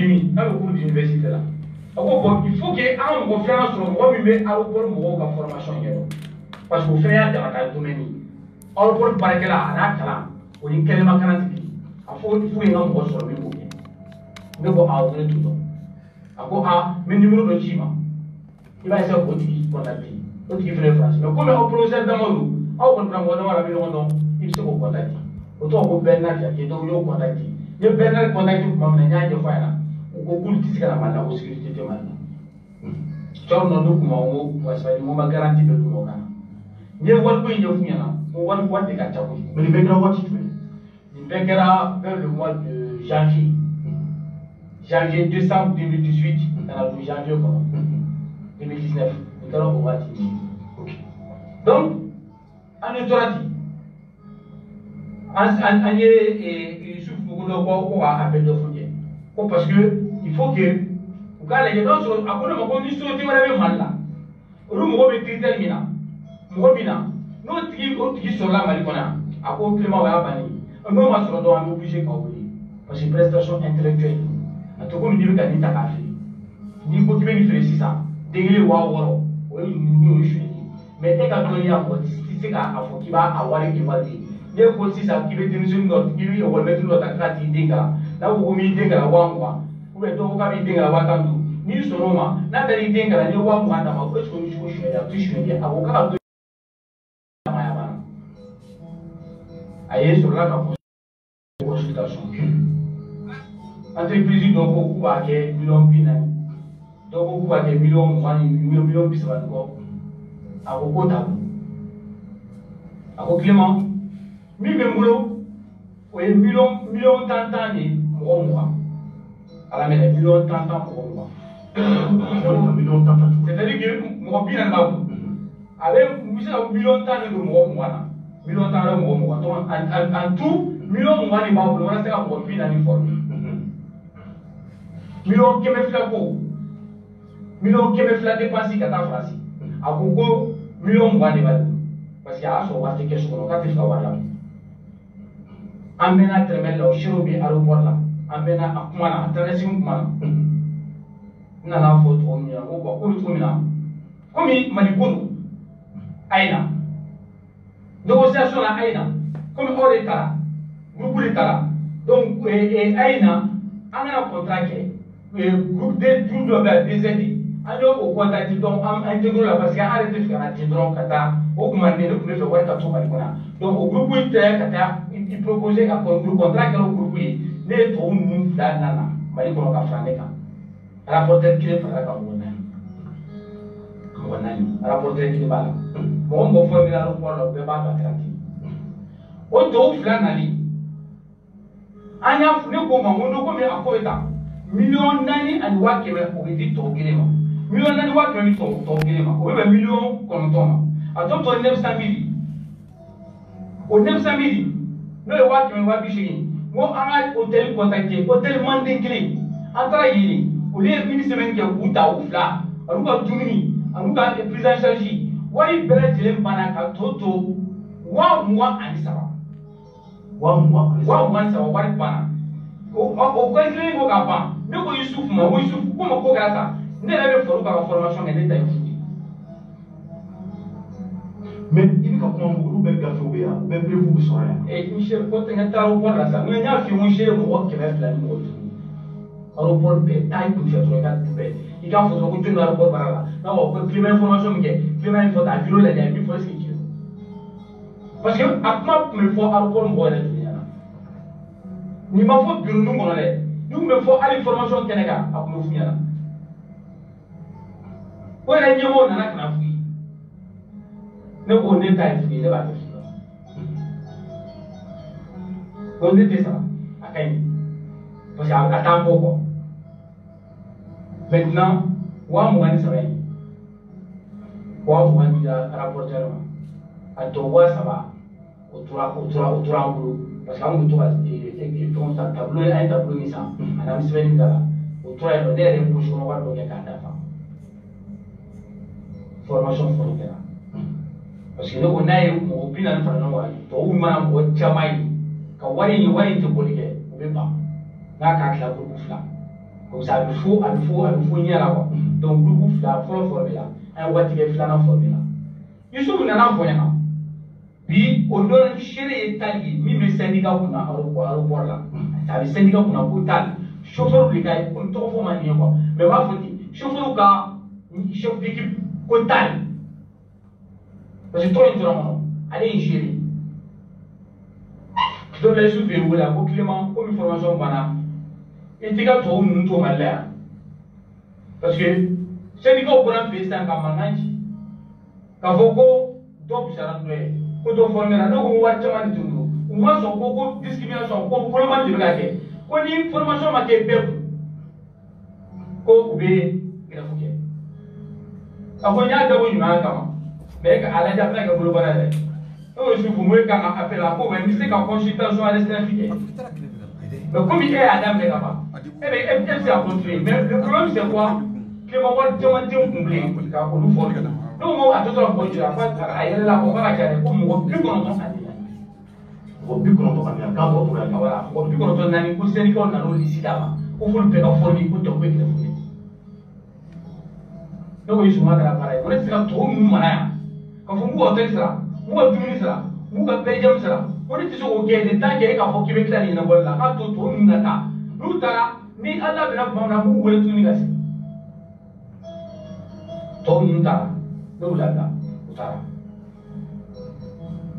demi, dans le cours d'université là. Bon, il faut qu'il y ait un confiance sur moi, mais à l'aéroport, moi, la formation. Parce que vous faites un domaine. À l'aéroport, par exemple, à la on est quasiment 40 pays. Il faut y avoir un gros sur le même côté. Mais bon, à ouvrir tout le temps. Mais numéro de Jima, il va essayer de contacter. L'autre qui fait France. Mais comme on procède dans le monde, on comprend la maison, il se contacter. Autant que Bernard qui est donc contacté. Il y a Bernard contacté pour m'amener à une fois là. Ou politique à la main, la sécurité maintenant. Tu as un nom comme on va garantir de tout le monde. Il y a un point de vue, on va voir des gars. Mais il y a un il vers le mois de janvier. Janvier, décembre 2018, dans le janvier 2019. Nous allons voir. Donc, en autorité, il souffre beaucoup de appel de frontière. Parce que il faut que vous allez les gens sur après le moment où ils sont mal là. Nous avons critères mina. Nous qui sont là malikona. Après Clément va bani. Nous on se doit obligé quand vous parce que prestation intellectuelle. En tout cas nous disons qu'il y a café. Ni faut que nous fassions ça. Dégler waouh. Mais dès qu'on a un mot, c'est qu'à faut qu'il va avoir évalué. Il faut aussi ça qui veut dire qu'il y a un mettre notre activité d'inga. Là où on dit que la wangwa. Ou bien donc on a dit que la wakandu. Ni sonoma. N'a pas dit que la wangwa n'a pas fait ce que nous faisons. Tout je veux avocat de Mayabana. Aïe sur la consultation. Entreprise donc beaucoup à quel million pinani. Donc beaucoup à quel million bisman quoi. À vos tableaux. À vos Clément. Boulot. Oui, million d'années, moi. À la main, million d'années pour moi. C'est-à-dire que moi, bien là, avec million d'années de moi. Million d'années de moi. Donc, en tout, million de moi, on a fait un bon bien uniforme. Million qui me fait quoi? Million qui me fait dépenser qu'à ta phrase. À beaucoup, million de moi, parce qu'il y a un soir, c'est quelque chose qu'on a fait là. Amena tremel la shirobi aéroport la amena akumana traversing kumana nana photo miya o ba ko kumina komi malikuru aina négociation la aina comme on est là groupe de là donc aina angana contrat groupe de tout doit être décédé alors au contact donc intégrer la parce que arrêter de faire un tendron kata au commandé le plus fort ka to malikuna donc au groupe de kata il proposait un contrat que le groupe les trois nous nana mali ko ka franeka rapporteur qui est fera ka wonani rapporteur qui bala bon bon formula le pour le ba ba trati o to flanali anya ne ko ma wono ko me akoeta million nani and wa ke me ko di to gelema million nani wa ke me to gelema o be million kontoma a to 900 000 o 900 000 no e wa ke me wa bishini mo anga hôtel contacté hôtel mandé clé entra yini o le ministre men ke uta ufla aruka dumini aruka prise en charge wari bele jele bana ka toto wa moi ani saba wa saba wari bana o ko clé ko ka ban ne ko Yusuf ma ko Yusuf ko ma ko grata ne la be foru ka formation ngene tay fu mais il ka kuma mu be gafe o be ya be prévu bu soya e Michel ko tenga taro por la sa ne nya fi mo chere mo ko kebe fla ni mo aéroport be tay ku fe to ka be il ka foto ko tunu aéroport barala na o ko climat information mi ke climat info ta vilo la ya mi fo ce qui parce que akuma me fo aéroport mo wala dunya ni ma fo bureau nu mo le ni me fo ali formation kenega akuma fu nyana ko la nyemo na na kana fu ne ko ne tay fu ne ba fu ko ne te ça akai parce que attends beaucoup maintenant wa mo ngani sabai wa mo ngani da rapporteur ma a to wa saba o tura ngulu parce que amu to ba e to sa tableau un tableau ni ça ana mi sebe ni dala o tura no ne re ko shono wa do ke ka da fa formation fourniture parce que no na e mo opinion fa no wa to u ma mo chamai ka wari ni wari to bolike o be ba na ka kla ko fla ko comme ça il faut y aller quoi donc groupe la formé là un wati ke flana formé là Yusuf nana voyana bi o don chere etali mi me syndicat kuna aéroport là ça veut syndicat kuna ko tal chauffeur de gars on to fo mani quoi mais va foti chauffeur ka chef d'équipe ko tal parce que toi vraiment allez gérer donc les jours verrou là ko Clément comme information bana et tiga to mun to malaya parce que syndicat ko na pesa ka manganji ka foko do bisara ndoye ko do formera do ko war chama di tundu uma so ko discrimination ko problème de bagage ko ni information ma ke bebu ko ube gira fuke ako nya da woni ma kama be ka ala ja ka bulu bana de o su fu mo ka appel a ko mais c'est ka consultation à l'extérieur mais comme il est adam le kama eh ben c'est à construire mais le problème c'est quoi que va voir chama di kumble ka ko lu former donc mo a toto ko jira fa ayela la ko ba ka ko mo bi ko no ko bi ko no ka ka bo to ka wala ko bi ko no na ni ko seni ko na no lisida ma ko fu pe ka formi ko to ko ke fu donc yi suma da para ko se ka to mu mana ya ka fu mu hotel sara mu du ministra mu ka pe jam sara ko ni tiso ko ke de ta ke ka fo ki be kla ni na bolla ka to mu na ta nu tara ni Allah bi na ba na mu wele tu ni gasi to mu tara donc là,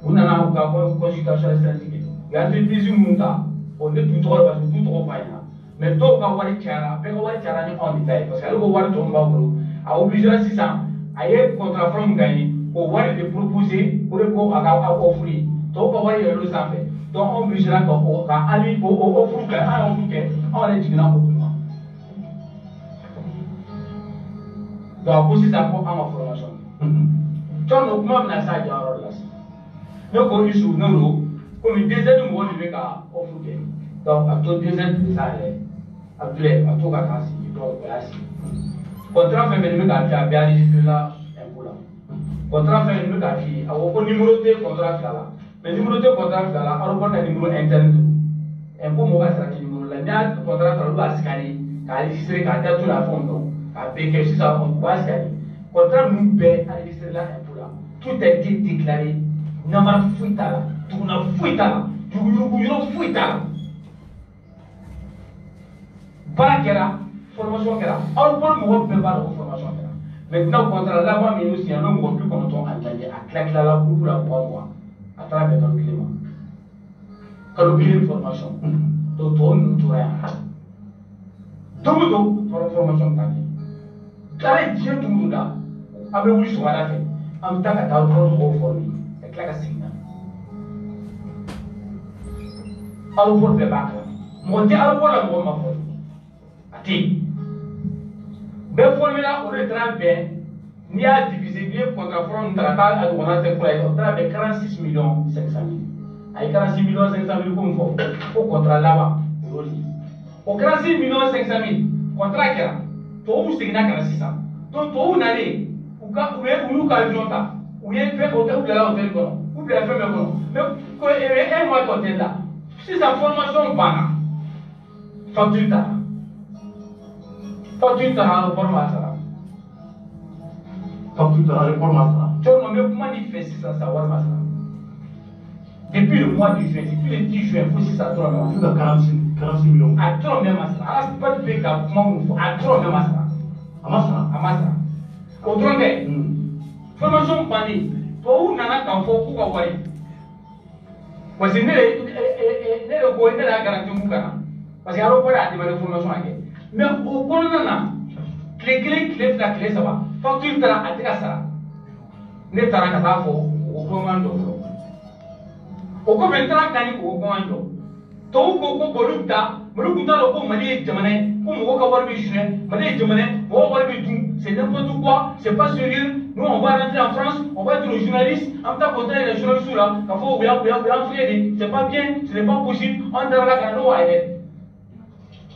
on a encore consultation stratégique. Il y a des bisous monta, on est tout droit parce que tout droit pas mais tout va voir les tiara, mais on va les tiara en détail parce que là on va voir ton bagou. A obligé à 600, à y contrat from gagné, on va les proposer pour le coup à offrir. Donc on va y aller le samedi. Donc on obligé à aller pour offrir à offrir, on est digné en beaucoup. Donc aussi ça pour en formation. John Okuma na sa jaro la no ko isu no ro ko mi dezen mo ni ka ofuke donc a to dezen de ça le abdule a to ka kasi do kasi contrat fait me ka ta bien registré là un là contrat fait me ka fi a ko numéro de contrat là mais numéro de contrat là a ko na numéro interne un peu mo ka sera numéro là nya contrat là ba skani ka registré ka ta tout la fond a pe que si ça on va skani contrat nous paie à registré là un peu là tout a été déclaré nama fuita tout na fuita tu fuita para kera formation kera on peut mo be ba formation kera maintenant contrat là moi mais aussi on mo plus comme ton entendre à claque là pour la moi à travers ton climat quand le formation to nous tout rien tout formation ta carré Dieu tout là avec oui sur la fait en tant que pour former avec la signal au pour le bac monter à pour la bonne ma ati be former là on retraite bien ni a divisé bien contre front de la taille à on a fait pour on travaille 46 millions 500 000 avec 46 millions 500 000 comme faut au contrat là-bas au 46 millions 500 000 contrat là to vous c'est na 46 donc to vous n'allez ou ka jonta ou y fait hôtel ou là hôtel quoi ou bien fait mais ko un mois hôtel là si sa formation bana facture ta formation tu non mais comment il fait ça savoir ça depuis le mois de juin depuis le 10 juin faut ça toi même 46 millions à toi même ça alors pas de faire comment à toi même ça amasa autrement formation bani to nana kan fo ku ka wari wasi ne ko ne la garantie mu kana parce que aro para de formation ake mais au kono na clé la clé ça va facture tara atika sara ne tara ka ta fo o ko mando o ko bentra kani ko mando to ko bolukta lo ko mali jamane ko mo ka wari bi june mali jamane mo wari bi dun c'est n'importe quoi c'est pas sérieux. Nous, on va rentrer en France, on va être journaliste, en tant que les journalistes là, quand faut c'est pas bien, ce n'est pas possible, on doit la canot à elle.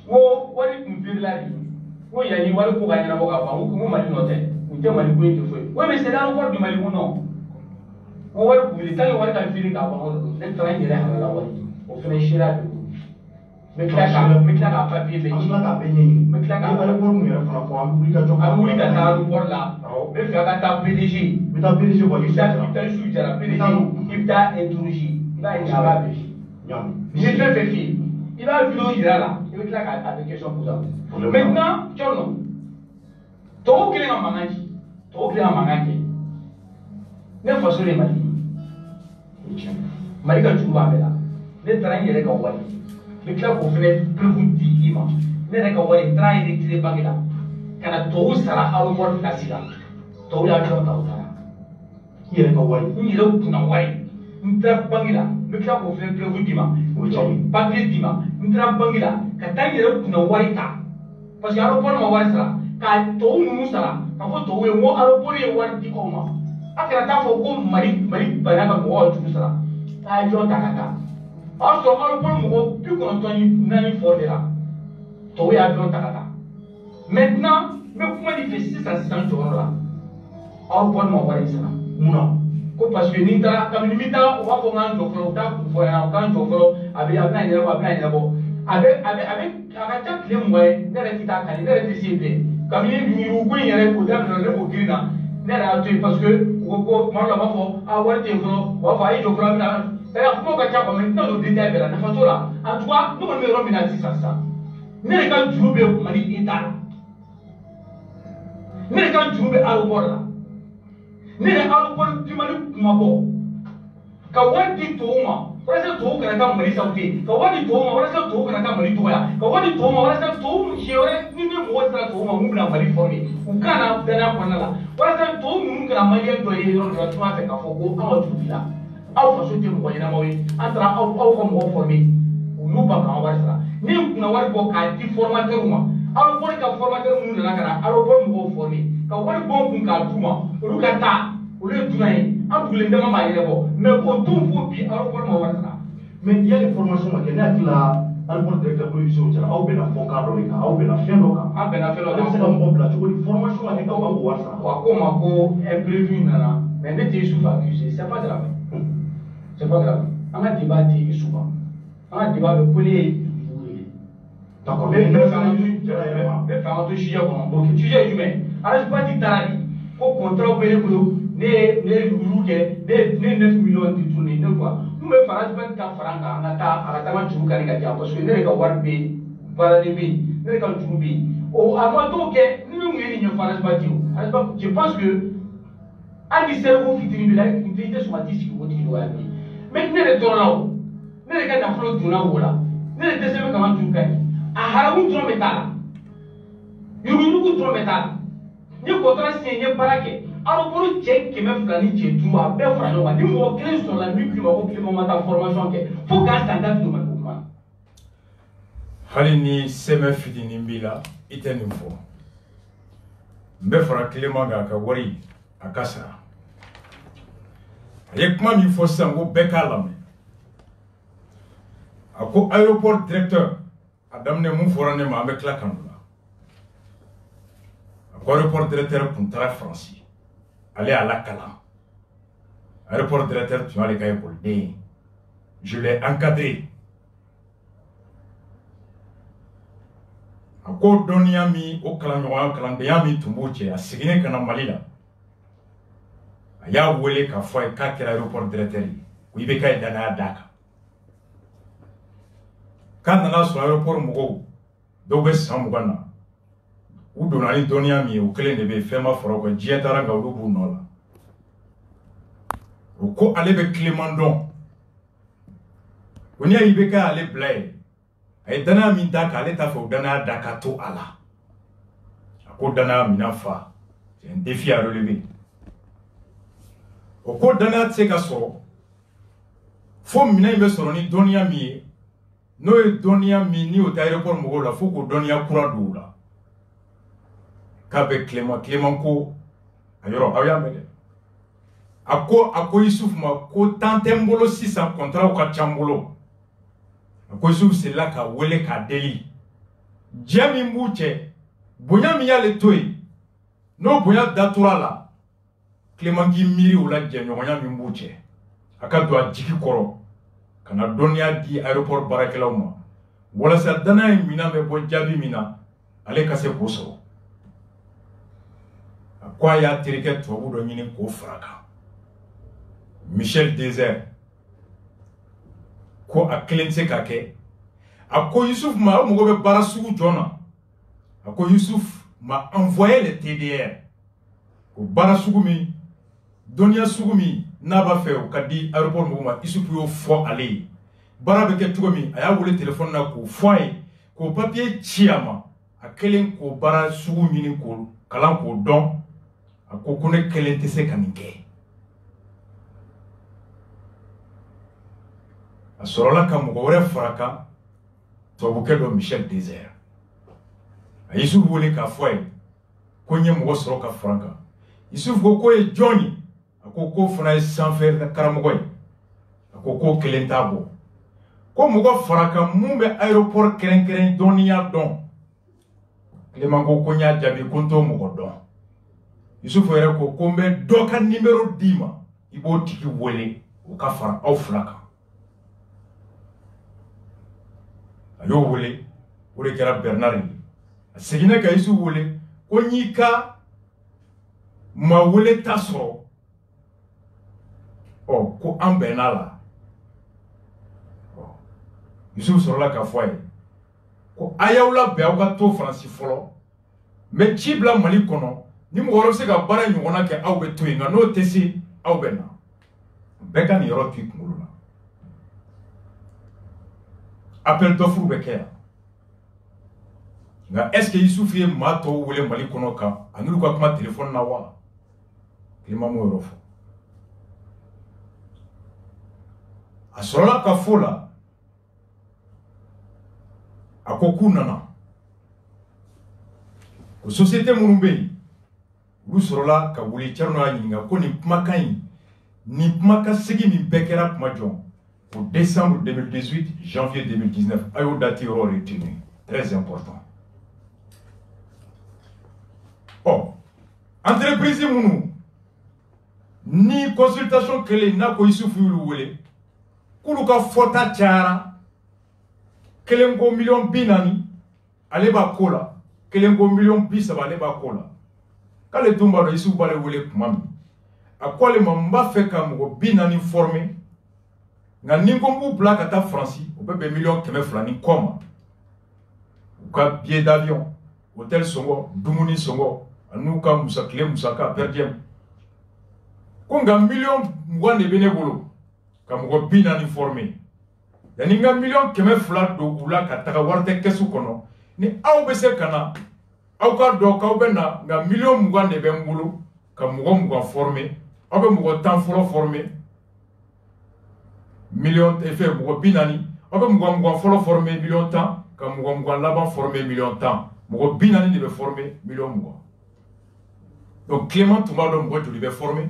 Ou une là, il y a une voile pour gagner la boca, ou Mali noté, ou t'es Mali de feu. Oui, mais c'est là encore du Mali ou non. Ou les temps, on va t'en filer avant, le train de l'air à la voile, on fait les chira de vous. me tila ka papier bɛ ɲini me tila ka aéroport mun yɛrɛ fana fɔ an bɛ wuli ka jɔ an bɛ wuli ka taa aéroport la n bɛ fɛ ka taa PDG i bɛ taa PDG kɔ i bɛ taa su jara PDG i bɛ taa introduire i b'a ye a b'a bɛɛ f'i ye ni fɛn fɛn f'i ye i b'a vidéo yira la i bɛ tila ka a bɛ question poser maintenant Thierno tɔw kɛlen ka mankan ci tɔw kɛlen ka mankan kɛ ne faso de Mali Mali ka jugu b'a bɛɛ la ne taara n yɛrɛ ka wari n bɛ tila k'o fɛnɛ preuve di i ma ne yɛrɛ ka wari n taara retiré banque la ka na tɔw sara aéroport place la tɔw y'a jɔ ta o taara i yɛrɛ ka wari n yɛrɛ kunna wari n taara banque la n bɛ tila k'o fɛnɛ preuve di ma papier di ma n taara banque la ka taa n yɛrɛ kunna wari ta parce que aéroport ma wari sara ka tɔw ninnu sara ka fɔ tɔw ye n ko aéroport ye wari di aw ma a kana taa fɔ ko Mali banna ka mɔgɔw juru sara a ye jɔn ta ka taa o y'a sɔrɔ aéroport mɔgɔ 94 fɔ de la tɔw y'a jɔn ta ka taa maintenant n bɛ kuma de fɛ sisan jɔyɔrɔ la aéroport ma wari sara munna ko parce que ni n taara kabini n bɛ taa u b'a fɔ n k'an jɔ fɔlɔ u t'a kun fɔ n ɲɛna u k'an jɔ fɔlɔ a bɛna ɲɛnabɔ a bɛna ɲɛnabɔ a ka ca tile 20 ye ne yɛrɛ tɛ taa Kali ne yɛrɛ tɛ se yen bilen kabini yurugu in yɛrɛ o daminɛ ne k'o girin na ne yɛrɛ y'a to yen parce que u ko ko tuma dɔ la u b'a fɔ a wari tɛ yen fɔlɔ u b'a fɔ a ye jɔ fɔlɔ a bɛna c'est-à-dire kumaw ka ca quoi mais n tɛna don détail bɛɛ la nafa t'o la en tout cas ne kɔni bɛ yɔrɔ min na sisan ne yɛrɛ ka juru bɛ Mali État la ne yɛrɛ ka juru bɛ aéroport la ne yɛrɛ aéroport di Mali kumabɔ ka wari di tɔw ma walasa tɔw kana taa Mali saboter ka wari di tɔw ma walasa tɔw kana taa Mali dɔgɔya ka wari di tɔw ma walasa tɔw siɲɛ wɛrɛ ni mɔgɔ sera tɔw ma mun bɛna Mali former u kana danaya kɔnɔna la walasa tɔw ninnu kana maliyɛn dɔ ye yɔrɔ dɔ la tuma fɛ k'a fɔ ko an ka juru b'i la aw faso tɛ mɔgɔ ɲɛnamaw ye an taara aw ka mɔgɔ former u n'u ba k'an wari sara ni n kunna wari bɔ k'a di formateur ma aéroport ka formateur minnu nana ka na aéroport mɔgɔw former ka wari bɔ n kun k'a d'u ma olu ka taa olu ye dunan ye an dugulen dama b'a yɛrɛ bɔ mais o don fo bi aéroport ma wari sara mais yanni formation ma kɛ ne hakili la aéroport directeur production cɛla aw bɛna fɔnkan dɔ de kan aw bɛna fɛn dɔ kan an bɛnna fɛn dɔ kan a bɛ se ka mɔgɔ bila cogo di formation ma kɛ k'aw ka wari sara wa ko ma ko imprévu nana mais ne tɛ Youssouf accusé c'est pas grave c'est pas grave an ka débat tɛ Youssouf an ka débat bɛ ko ne ye d'accord mais ne fɛ an ka to sujet kɔnɔ sujet ye jumɛn Arasipati taara di ko contrat bɛ ne bolo ne ye yugu kɛ ne ye 9 millions di tourner ne fois n bɛ fara Arasipati ka fara n kan an ka taa a ka taa n ka juru kari ka di yan parce que ne yɛrɛ ka wari bɛ yen baaralen bɛ yen ne yɛrɛ ka juru bɛ yen o a ma t'o kɛ ni ne kun ye nin ɲɛfɔ Arasipati o Arasipati je pense que hali ni cerveau fitinin b'i la i tɛ sɔn ka t'i sigi o tigi dɔgɔya bilen mais ne yɛrɛ tɔɔrɔ la o ne yɛrɛ ka nafolo donna o la ne yɛrɛ dɛsɛ bɛ ka n ka juru kari a haramu dɔrɔn bɛ t'a la yuruguyurugu dɔrɔn bɛ t'a la n ye contrat signé n ye baara kɛ aéroport cɛ 200 ni cɛ 5 a bɛɛ fara ɲɔgɔn kan ni mɔgɔ kelen sɔrɔla min k'i ma ko Clément ma taa formation kɛ fo k'a san da fili ma o kuma hali ni sɛmɛ fitinin b'i la i tɛ nin fɔ n bɛ fara Clément kan a ka wari a ka sara a ye kuma min fɔ sisan ko bɛɛ k'a lamɛn a ko aéroport directeur a daminɛ mun fɔra ne ma an bɛ tila kan o la a ko aéroport directeur tun taara Faransi ale y'a lakalan aéroport directeur tun y'ale ka écoleden ye je l'ai encadré a ko dɔnniya min o kalanɲɔgɔnya kalandenya min tun b'o cɛ a seginnen ka na Mali la a y'a wele k'a fɔ a ye k'a kɛra aéroport directeur ye ko i bɛ k'a ye danaya d'a kan k'a nana sɔrɔ aéroport mɔgɔw dɔw bɛ san 20 na u donna ni dɔnniya min ye o kelen de bɛ yen fɛn ma fara o kan diɲɛ taara nka olu b'u nɔ la o ko ale bɛ Clément dɔn ko n'i y'a ye i bɛ k'ale bila ye a ye danaya min d'a kan ale t'a fɛ o danaya da ka to a la a ko danaya mina fa c'est un défi à relever o ko danaya tɛ se ka sɔrɔ fo minɛn in bɛ sɔrɔ ni dɔnniya min ye n'o ye dɔnniya min ni o tɛ aéroport mɔgɔw la fo k'o dɔnniya kura don o la k'a bɛ Clément ko a yɔrɔ aw y'a mɛn dɛ a ko Youssouf ma ko temps tɛ n bolo sisan contrat ka ca n bolo a ko Youssouf sela k'a wele k'a deli diɲɛ min b'u cɛ bonya min y'ale to yen n'o bonya datura la Clément k'i miiri o la jɛɲɔgɔnya min b'u cɛ a ka don a jigi kɔrɔ ka na dɔnniya di aéroport baarakɛlaw ma wala sa dana mina me bo jabi mina ale ka se ko so kwa ya tirike to do nyini ko fraka Michel Désert ko a cleanse ka ke ako Youssouf ma mo be bara sugu jona ako Youssouf m'a envoyé le TDR ko bara sugu mi donia sugu mi n'a ba fait o kadi aéroport mo ma Youssouf yo fo aller bara be ke tugo mi aya wole téléphone na ko foye ko papier chiama a kelen ko bara sugu mi ko kalan ko don ako ko ne kelen te se kanike a sorola ka mo gore fraka to buke do Michel Désert a Youssouf wole ka foye ko nye mo soro ka franka Youssouf ko e Johnny ako ko fana sans faire na karamogoy ako ko kelen tabo ko mo go fraka mumbe aéroport keren donia don le mango ko nya jabi konto mo go don Youssouf ere ko kombe doka numéro 10 ma ibo tiki wole o ka fara au fraka ayo wole o le kera Bernard segina ka Youssouf wole ko nyika ma wole taso oh ko ambenala Youssouf sorola ka foye ko ayawla be awka to Franci folo me cibla Mali kono ni mo woro se ka bara nyona ke awbe to inga no tesi awbe na beka ni yoro ki kumuluna appel d'offre be ke nga est-ce que Youssouf ye ma to wole Mali kono ka anulu ko kuma téléphone na wa klima mo yoro fo asorola ka fola akoku nana ko société munumbe ulu sorola ka wuli charno la nyinga ko ni kumakan ni kumaka sigi ni bekera kuma jon pour décembre 2018 janvier 2019 ayo date ro retenu très important oh entreprise munu ni consultation kele na ko Youssouf yulu wele kulu ka fota chara kelengo million binani ale ba kola kelengo million bisa ba ale ba kola kale tumba do Youssouf bale wele kumami akwale mamba feka mo binani formé nga ningo mbu blaka ta Franci o bebe million keme flani koma ka billet d'avion hôtel songo dumuni songo anuka musakle musaka perdiem konga million mwane benebolo ka mo binani formé yani nga million keme flat do ula ka taga warte kesu kono ni aw be se kana aw ka do ka obena nga million mugande be ngulu ka mugo formé aw be mugo tan foro formé million effet mugo binani aw be mugo foro formé million tan ka mugo laban formé million tan mugo binani ni be formé million mugo donc Clément Toumado mugo joli be formé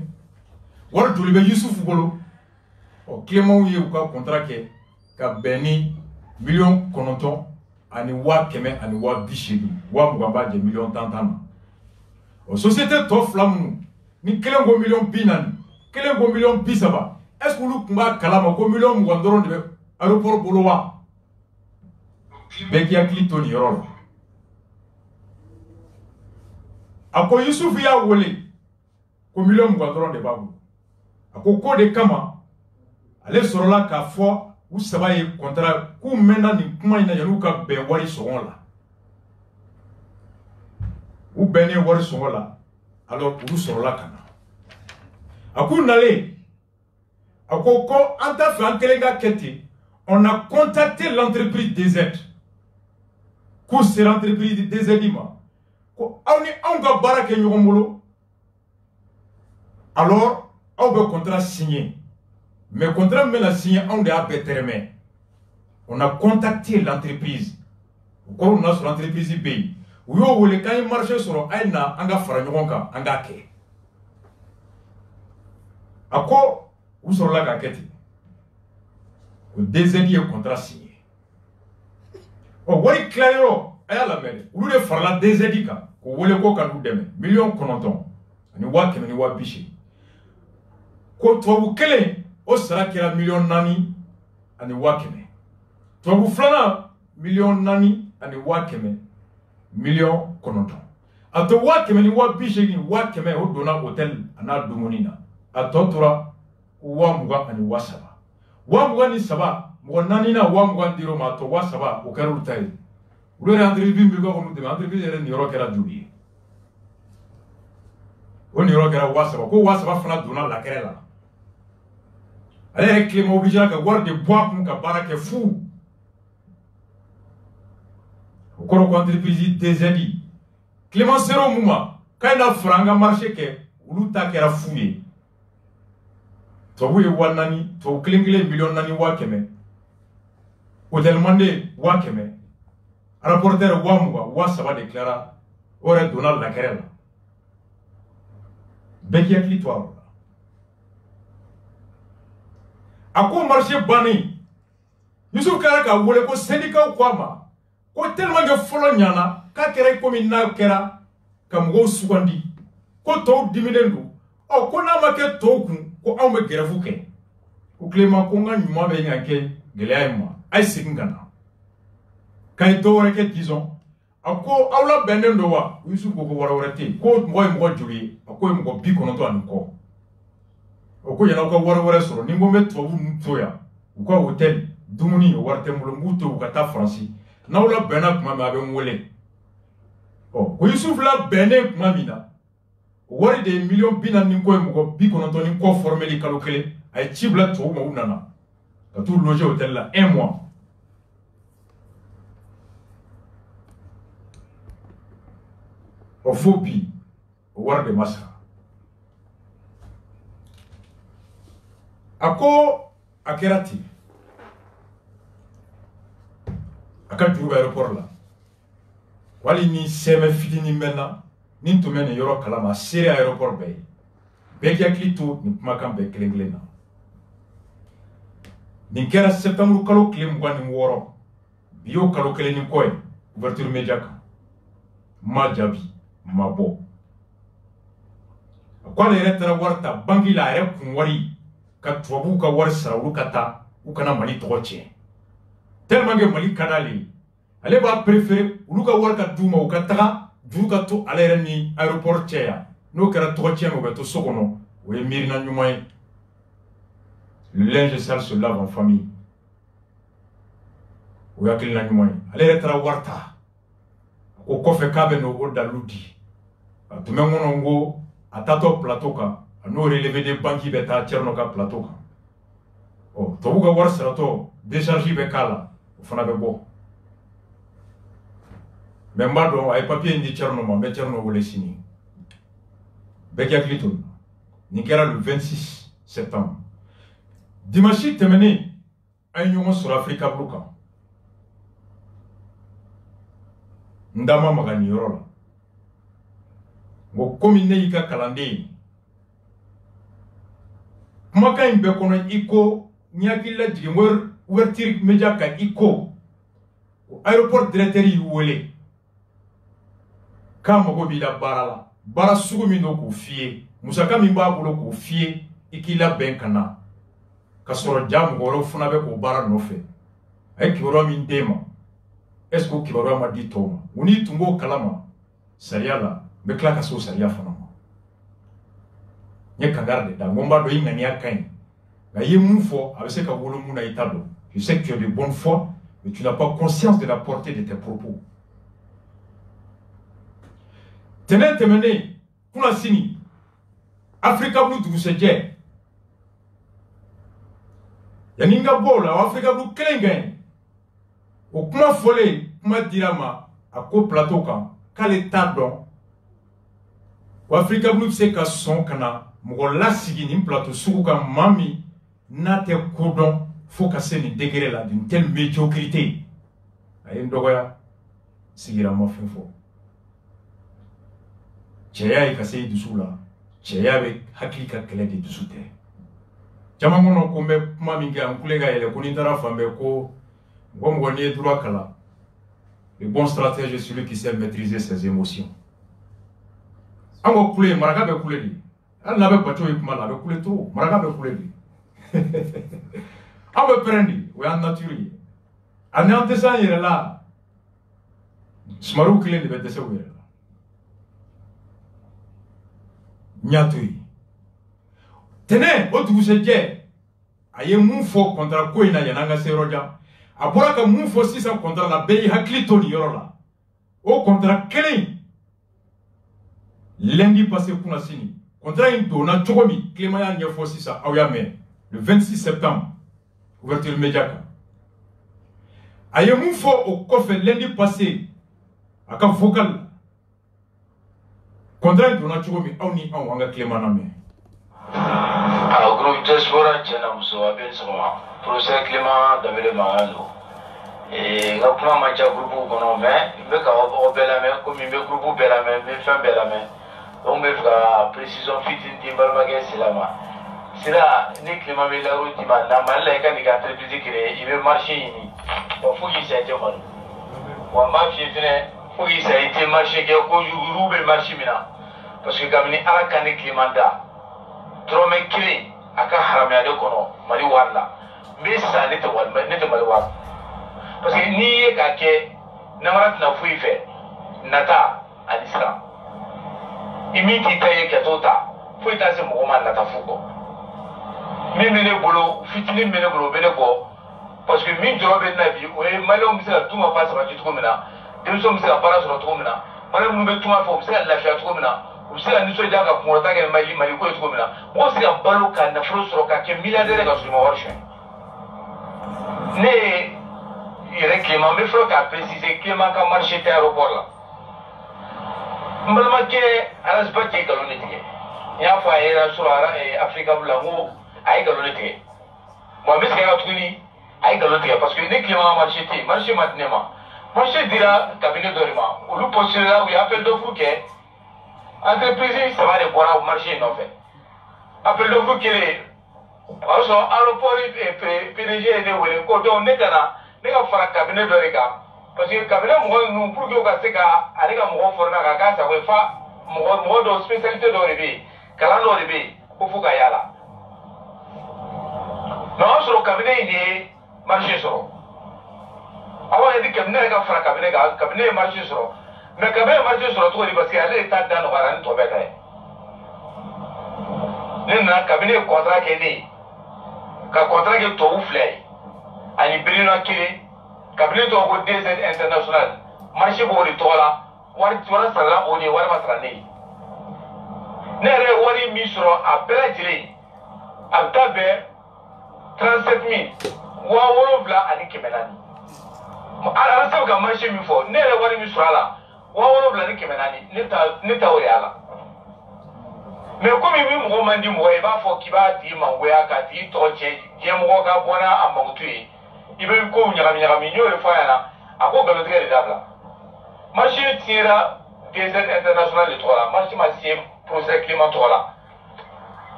wala joli be Youssouf bolo o Clément wi ka contrat ke ka beni million kononton ani wa keme ani wa bishiri wa mugamba de million tantana o société to flamu ni kelengo million binani kelengo million bisaba est-ce que lu kumba kalama ko million mugandoro de aéroport bolowa beki aklitoni yorolo ako Youssouf ya wole ko million mugandoro de babu ako ko de kama ale sorola ka fo ou saba ye contrat ku mena ni kuma ina yanu ka be wari songo la ou bene wari songo la alors ulu sorola kana aku nale akoko anta fa ankelenga keti on a contacté l'entreprise DZ ku c'est l'entreprise DZ ma ko awni anga barake nyogomolo alors on veut contrat signé. Mais contrat me la signé on a bétermé. On a contacté l'entreprise. On a sur l'entreprise pays. Où on le quand il marche sur aina anga faranyoka anga ke. Ako où sur la kaketi. Au deuxième contrat signé. Oh wari clairo aya la mele. Où le faire la deuxième ka. Ko wole ko kan deme. Million kononton. Ni wa keme ni wa bishi. Ko to kele o sara kira million nani ani wakene to bu flana million nani ani wakeme million konoto ato wakeme ni wabishegi wakeme o dona hotel ana dumunina ato tora wa muga ani wasaba wa muga ni saba mo nani na wa muga ndiro ma to wasaba o karu tay ule entrevue mi go mu de entrevue ere ni ro kera dubi o ni ro kera wasaba ko wasaba fana dona la kerela ale Clément obligé ka war de bois kum ka barake fou o koro ko entreprise desedi Clément Sero Mouma quand na franga marché ke ulu ta kera fouye to buye wanani to klingle million nani wakeme hotel mande wakeme rapporteur wamuga wasaba déclara ore Donald la kerela beki aklitoire ako marché bani Yusuf Kara ka wole ko syndicat kwama ko tellement que folo nyana ka kera ko min na kera ka mgo sugandi ko to diminendu o ko na make to kun ko aw me grève ke ko Clément ko nga nyuma be nyake geleayma ay signgana kay to reke disons ako awla benendo wa Yusuf ko wara warate ko mo juri ako mo bi kono to anko ko yana ko wara soro ni mo metto bu ntoya ko hotel dumuni warte mulumbuto ukata France na wala bena kuma ma be mwole ko Yusuf la bene kuma mina wari de million bina ni ko mo bi kono to ni ko formeli kalokele ay cibla to mo unana ka tout loger hotel là 1 mois o fobi o war de massa ako akerati aka juru aéroport la wali ni seme fitini mena ni to mena yoro kalama sere aéroport be ki aklitu ni kuma kan be kelenglena ni kera septembre kalo klem gwani woro bio kalo kelen ni koy ouverture médiaque ma jabi ma bo ko le retara warta bangi la re kun wari ka tubabu ka wari sara olu ka taa u kana Mali tɔgɔ tiɲɛ tellement que Mali ka d'ale ale b'a préféré olu ka wari ka d'u ma u ka taga juru ka to ale yɛrɛ ni aéroport cɛ yan n'o kɛra tɔgɔ tiɲɛ o bɛ to so kɔnɔ o ye miirina ɲuman ye le linge sale se lave en famille o ye hakilina ɲuman ye ale yɛrɛ taara wari ta o kɔfɛ k'a bɛ n'o dalilu di a tun bɛ n kɔnɔ n ko a taatɔ plateau kan a n'o relevé de banque bɛ taa Thierno ka plateau kan ɔ tubabu ka wari saratɔ décharge bɛ k'a la o fana bɛ bɔ mais n b'a dɔn a ye papier in di Thierno ma n bɛ Thierno wele sini bɛɛ k'i hakili to nin na nin kɛra le 26 septembre dimanche tɛmɛnen an ye ɲɔgɔn sɔrɔ Afrika Blue kan n da ma maga nin yɔrɔ la n ko komi ne y'i ka kalanden ye kumakan in bɛɛ kɔnɔ i ko n hakili lajigin ouverture média kan i ko aéroport directeur y'i wele k'a mago b'i la baara la baara sugu min don k'o f'i ye musaka min b'a bolo k'o f'i ye i k'i labɛn ka na ka sɔrɔ ja mɔgɔ wɛrɛw fana bɛ k'o baara nɔfɛ a ye kibaruya min d'e ma est ce que o kibaruya ma di tɔw ma u n'i tun b'o kalama sariya la n bɛ tila ka se o sariya fana ma n ye kangari de da n ko n b'a dɔn i ŋaniya ka ɲi nka i ye mun fɔ a bɛ se ka wolo mun na i t'a dɔn je sais que tu es de bonne foi mais tu n'as pas conscience de la portée de tes propos tɛnɛn tɛmɛnen kuna sini Afrika Blue dugusɛjɛ yanni n ka bɔ o la o Afrika Blue kelen ka ɲi o kuma fɔlen kuma dira ma a ko plateau kan k'ale t'a dɔn o Afrika Blue bɛ se ka sɔn ka na mɔgɔ lasigi nin plateau sugu kan maa min n'a tɛ ko dɔn fo ka se nin degré la d'une telle médiocrité a ye n dɔgɔya sigira ma fɛn fɔ cɛya ye ka se i dusu la cɛya bɛ hakili ka kɛlɛ de dusu tɛ caman kɔnɔ ko n bɛ kuma min kɛ n kule ka yɛlɛ ko ni n taara fan bɛɛ ko mɔgɔ n'i ye droit kalan le bon stratège est celui qui sait maîtriser ses émotions an ko kule maraka bɛ kule de hali n'a bɛ bato ye kuma la a bɛ kule to maraka bɛ kule de an bɛ pɛrɛn de o y'an nature ye a n'an tɛ s'an yɛrɛ la Sumaworo kelen de bɛ dɛsɛ u yɛrɛ la n y'a to yen tɛnɛ o dugusɛjɛ a ye mun fɔ contrat ko in na yan'an ka se yɔrɔ jan a bɔra ka mun fɔ sisan contrat la bɛɛ y'i hakili to nin yɔrɔ la o contrat kelen lundi passé kunna sini contrat in donna cogo min Clément y'a ɲɛfɔ sisan aw y'a mɛn le 26 septembre ouverture média kan a ye mun fɔ o kɔfɛ lundi passé a ka vocal la contrat in donna cogo min aw ni anw an ka Clément lamɛn. Alors groupe diaspora tiɲɛna muso a bɛ sɔgɔma professeur Clément Danbele mankan don n ka kuma man ca groupe kɔnɔ mais n bɛ ka aw bɛɛ lamɛn komi n bɛ groupe bɛɛ lamɛn n bɛ fɛn bɛɛ lamɛn donc n bɛ fɛ ka précision fitinin di n balimakɛ Sila ma Sila ni Clément bɛ laro d'i ma na Mali la i ka n'i ka entreprise créer i bɛ marché ɲini bon fo k'i sa i tɛ kɔni wa n b'a f'i ye fɛnɛ fo k'i sa i tɛ marché kɛ ko yugu bɛ marché min na parce que kabini Ala ka ni Clément da dɔrɔmɛ kelen a ka haramuyali kɔnɔ Mali wari la n bɛ sa ne tɛ Mali wari parce que n'i ye k'a kɛ namara tɛna foyi fɛ nata ani siran i min t'i ta ye kɛ t'o ta foyi t'a se mɔgɔ ma nata fu kɔ min bɛ ne bolo fitinin bɛ ne bolo o bɛ ne bɔ parce que min jɔrɔ bɛ na bi o ye maliyɛnw bɛ se ka duma fa sabati cogo min na denmisɛnw bɛ se ka baara sɔrɔ cogo min na maliyɛn minnu bɛ tunga fɛ u bɛ se ka lafiya cogo min na u bɛ se ka nisɔndiya ka kunkɔrɔta kɛ Mali ko ye cogo min na mɔgɔw bɛ se ka balo ka nafolo sɔrɔ ka kɛ milliardaire ka sɔrɔ i ma wari suɲɛ ne ye yɛrɛ Clément n bɛ fɔlɔ k'a préciser Clément ka marché tɛ aéroport la n balimakɛ Alasba tɛ nkalon de tigɛ n y'a fɔ a ye sɔrɔ Africa Blue la n ko a ye nkalon de tigɛ bon n bɛ segin a kan tuguni a ye nkalon tigɛ parce que ne Clément ka marché tɛ yen marché ma di ne ma marché dira cabinet dɔ de ma olu postulé la u ye appel d'offre kɛ entreprise saba de bɔra o marché in nɔfɛ appel d'offre kelen o y'a sɔrɔ aéroport PDG ye ne wele ko donc ne ka fara cabinet dɔ de kan parce que cabinet mɔgɔ ninnu pour que u ka se ka ale ka mɔgɔw former a ka k'a sago ye fa mɔgɔ dɔw spécialité dɔw de bɛ yen kalan dɔw de bɛ yen ko fo ka yala mais o y'a sɔrɔ cabinet in de ye marché sɔrɔ aw yɛrɛ di cabinet yɛrɛ ka fara cabinet kan cabinet ye marché sɔrɔ mais cabinet ye marché sɔrɔ cogo di parce que ale de ta da nɔgɔyara ni tɔ bɛɛ ta ye ne nana cabinet ye contrat kɛ ne ye ka contrat kɛ tubabu fila ye ani Berlinois kelen cabinet tɔgɔ ko DZ International marché b'o de tɔgɔ la wari sarala o de ye wari ma sara ne ye ne yɛrɛ ye wari min sɔrɔ a bɛɛ lajɛlen a bɛ taa bɛn 37 000 7,000 ani 400 ala se ka marché min fɔ ne yɛrɛ wari min sɔrɔ a la 7,000 ni 400 ne ta o de y'a la mais komi min mɔgɔ man di mɔgɔ ye i b'a fɔ k'i b'a tigi mangoya k'a tigi tɔgɔ tiɲɛ diɲɛ mɔgɔ ka bɔ n'a a mankutu ye i bɛ kow ɲagami ɲagami n y'o de fɔ a ɲɛna a ko nkalontigɛ de dabila marché tiɲɛra DZ International de tɔgɔ la marché ma se professeur Clément tɔgɔ la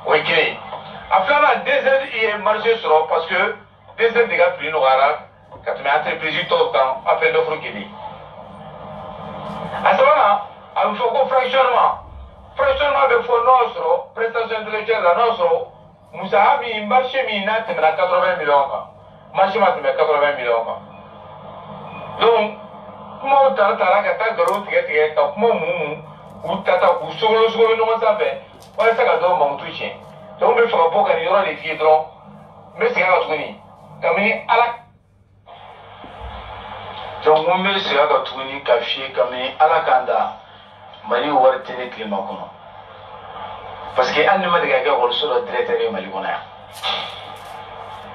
o ye kelen ye a filanan DZ ye marché sɔrɔ parce que DZ de ka prix nɔgɔyara ka tɛmɛ entreprise tɔw kan appel d'offre kelen a sabanan a bɛ fɔ ko fractionnement bɛ fɔ n'o sɔrɔ prestation intellectuelle la n'o sɔrɔ musaka min marché min n'a tɛmɛna 80 millions kan marché ma tɛmɛ 80 millions kan donc kumaw taara ka taa nkalon tigɛ ka kuma mun k'u ta k'u sogolo ɲɔgɔn sanfɛ walasa ka dɔw mankutu tiɲɛ donc n bɛ fɛ ka bɔ ka nin yɔrɔ de f'i ye dɔrɔn n bɛ segin a kan tuguni kabini Ala donc n bɛ segin a kan tuguni ka f'i ye kabini Ala k'an da Mali wari tɛ ne Clément kɔnɔ parce que hali ne ma deli ka kɛ ekɔliso dɔ directeur ye Mali kɔnɔ yan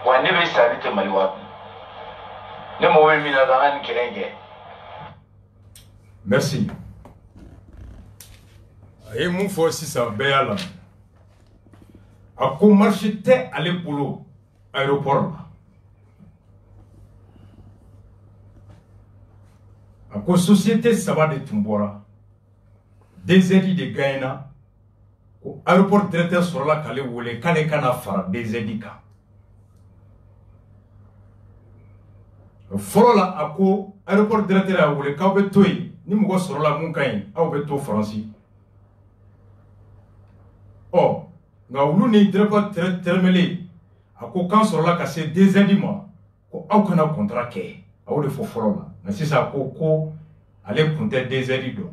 wa ne bɛ sa ne tɛ Mali wari ne mago bɛ min na dɔrɔn an ka nin kɛlɛ in kɛ. Merci. A ye mun fɔ sisan bɛɛ y'a lamɛn a ko marché tɛ ale bolo aéroport la a ko société saba de tun bɔra DZ de gagnera ko aéroport directeur sɔrɔla k'ale wele k'ale kana fara DZ kan fɔlɔ la a ko aéroport directeur y'a wele k'aw bɛ to yen ni mɔgɔ sɔrɔla mun ka ɲi aw bɛ to Faransi ɔ nka olu ni directeur tɛrɛmɛlen a ko k'an sɔrɔla ka se DZ ma ko aw kana contrat kɛ o de fɔ fɔlɔ la nka sisan ko ale kun tɛ DZ dɔn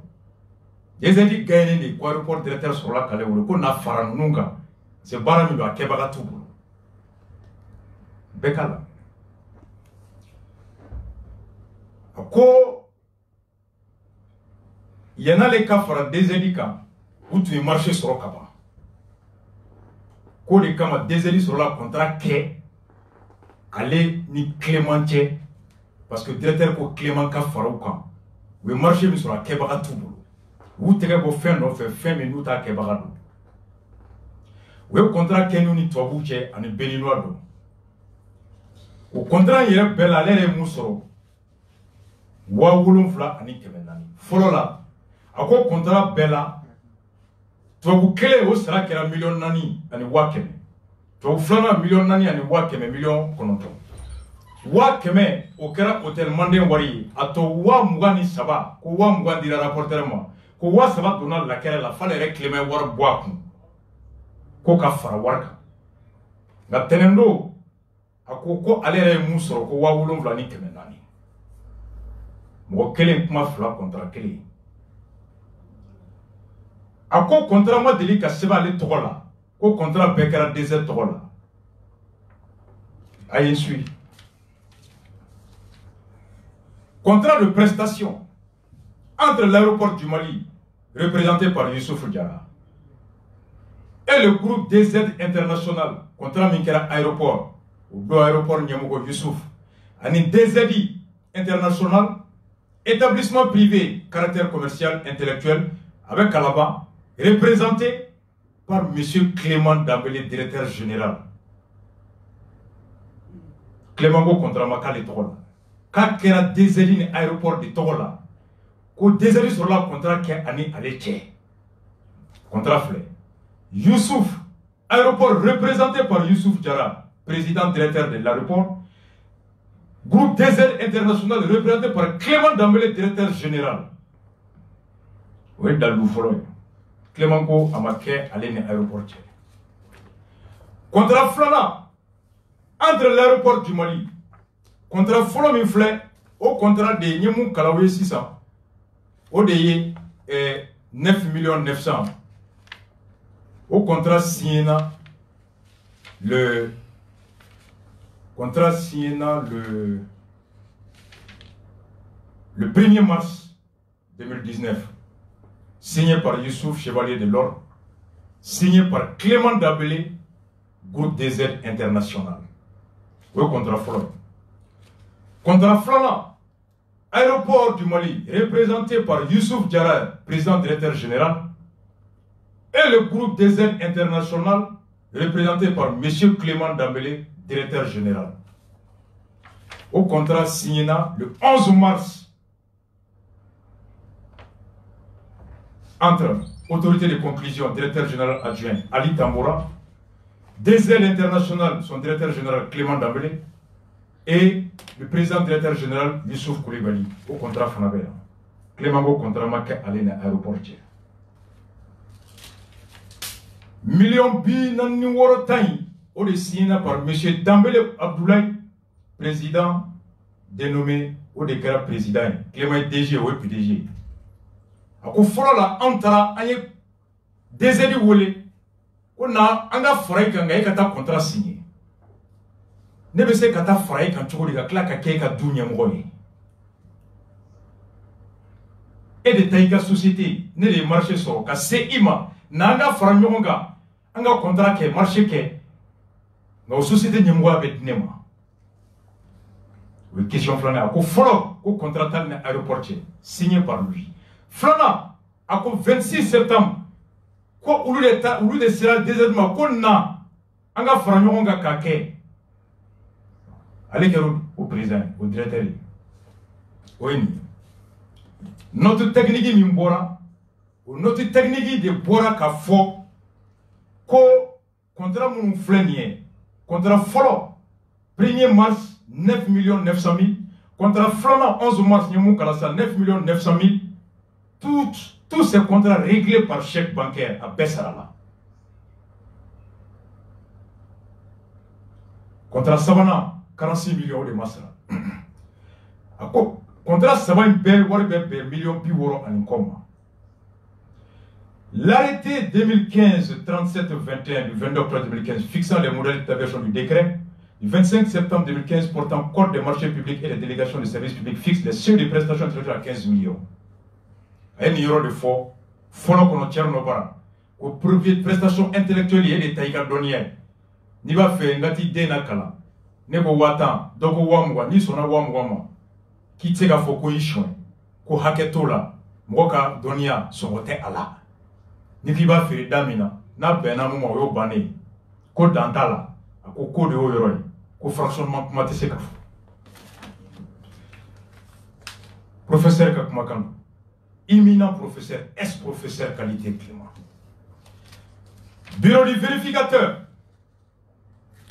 DZ gagné de ko aéroport directeur sɔrɔla k'ale wele ko na fara ninnu kan c'est baara min don a kɛbaga t'u bolo bɛɛ k'a la a ko yan'ale ka fara DZ kan u tun ye marché sɔrɔ ka ban ko de kama DZ sɔrɔla contrat kɛ ale ni Clément cɛ parce que directeur ko Clément ka fara u kan u ye marché min sɔrɔ a kɛbaga t'u bolo u tɛgɛ bɔ fɛn nɔfɛ fɛn min n'u t'a kɛbaga don u ye contrat kɛ n'u ni tubabuw cɛ ani béninois don o contrat yɛrɛ bɛɛ la ale yɛrɛ ye mun sɔrɔ 7,400 fɔlɔ la a ko contrat bɛɛ la tubabu kelen o sara kɛra 4,400,000 tubabu filanan 4,400,000 ani 900,000 100,000 o kɛra hôtel Manden wari ye a tɔ 23,000 ko 20,000 dira rapporteur ma ko 7,000 donna lakɛrɛ la f'ale yɛrɛ Clément wari bɔ a kun ko ka fara wari kan nka tɛnɛn don a ko ale yɛrɛ ye mun sɔrɔ ko 7,400,000 mɔgɔ kelen kuma fila contrat kelen a ko contrat ma deli ka sɛbɛn ale tɔgɔ la ko contrat bɛɛ kɛra DZ tɔgɔ la a ye suit contrat de prestation entre l'aéroport du Mali représenté par Youssouf Diarra et le groupe DZ International contrat min kɛra aéroport o don aéroport ɲɛmɔgɔ Youssouf ani DZI International établissement privé caractère commercial intellectuel avec Calaban représenté par M. Clément Dambélé, directeur général. Clément ko contrat ma k'ale tɔgɔ la k'a kɛra DZI ni aéroport de tɔgɔ la ko DZI sɔrɔla contrat kɛ ani ale cɛ contrat filɛ Youssouf aéroport représenté par Youssouf Diarra président directeur de l'aéroport groupe DZ International représenté par Clément Dambélé directeur général o ye dalilu fɔlɔ ye Clément ko a ma kɛ ale ni aéroport cɛ contrat filanan entre l'aéroport du Mali contrat fɔlɔ min filɛ o contrat de ye n ye mun kalan o ye sisan o de ye 9,900,000 au contrat signé le 1er mars 2019 signé par Youssouf Chevalier de l'Ordre signé par Clément Dambélé groupe DZ International au contrat fɔlɔ contrat filanan aéroport du Mali représenté par Youssouf Diarra président directeur général et le groupe DZ International représenté par M. Clément Dambélé, directeur général. Au contrat signé le 11 mars entre autorité de conclusion, directeur général adjoint Ali Tamboura, DZ International, son directeur général Clément Dambélé, et le président directeur général Youssouf Koulibaly. Au contrat Fanabé. Clément au contrat Maké Alena aéroport. Million bi nan ni woro tan o de signé par M. Dambélé Abdoulaye, président dénommé au de kɛra président Clément DG ou PDG. A ko fɔlɔ la an taara an ye DZ wele ko na an ka fara i kan nka e ka taa contrat signé. Ne bɛ se ka taa fara i kan cogo di ka tila ka kɛ e ka du ɲɛmɔgɔ ye. E de ta i ka société ne de ye marché sɔrɔ ka se i ma na an ka fara ɲɔgɔn kan an ka contrat kɛ marché kɛ nka o société ɲɛmɔgɔya bɛ di ne ma. O ye question filanan a ko fɔlɔ ko contrat t'ale ni aéroport cɛ signé par lui. Filanan a ko 26 septembre ko olu de sera DZ ma ko na an ka fara ɲɔgɔn kan k'a kɛ. Ale kɛra o président o directeur ye o ye nin ye. Note technique min bɔra o note technique de bɔra ka fɔ ko contrat minnu filɛ nin ye contrat fɔlɔ 1er mars 9,900,000 contrat filanan 11 mars ɲɛ mun kala sa 9,900,000 tous ces contrats réglés par chèque bancaire à bɛɛ sara la. Contrat sabanan 46 millions de ma sara contrat saba in bɛɛ wari bɛ bɛn million 60 ani kɔ ma. L'arrêté 2015-37-21 du 22 octobre 2015 fixant les modalités d'application du décret du 25 septembre 2015 portant code des marchés publics et des délégations de services publics fixe les seuils de prestations intellectuelles à 15 millions. Un euro de faux, follow qu'on tient nos bras. Au profit de prestations intellectuelles et des taïka doniens. Ni va faire ngati dena kala. Nebo watan, doko wamwa, ni sona wamwa. Qui te ga foko ishon. Ko haketola, mwoka donia somote ala. Ni ki va faire damina, na bena mwa yo bane. Ko dantala, ko ko de oyoroy. Ko fractionnement kuma te se ka. Professeur Kakumakan, imminent professeur, ex-professeur qualité Clément. Bureau du vérificateur.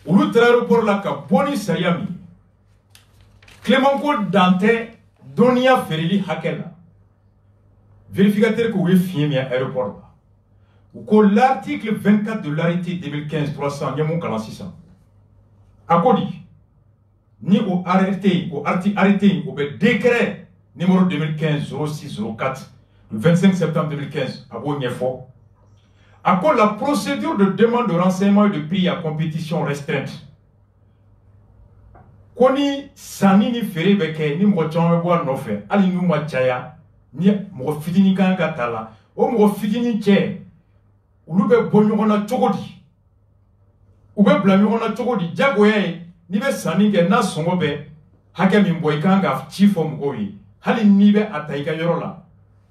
L'autre aéroport là, Boni Sayami. Clément Ko Dante, Donia Ferili Hakela. Vérificateur que vous avez filmé à l'aéroport là. Ou que l'article 24 de l'arrêté 2015-300, Yamon Kalansissa. A Kodi. Ni au arrêté, au arrêté, au décret numéro 2015-06-04, le 25 septembre 2015, à Boniefo. À quoi la procédure de demande de renseignement et de prix à compétition restreinte. Koni sani ni fere beke ni mo chonwe bo no fe ali nu ma chaya ni mo fitini kan katala o mo fitini che ulube bonyo na chogodi ube blami na chogodi jago ye ni be sani ke na songo be hake mi boy kanga chief of goyi hali ni be ataika yorola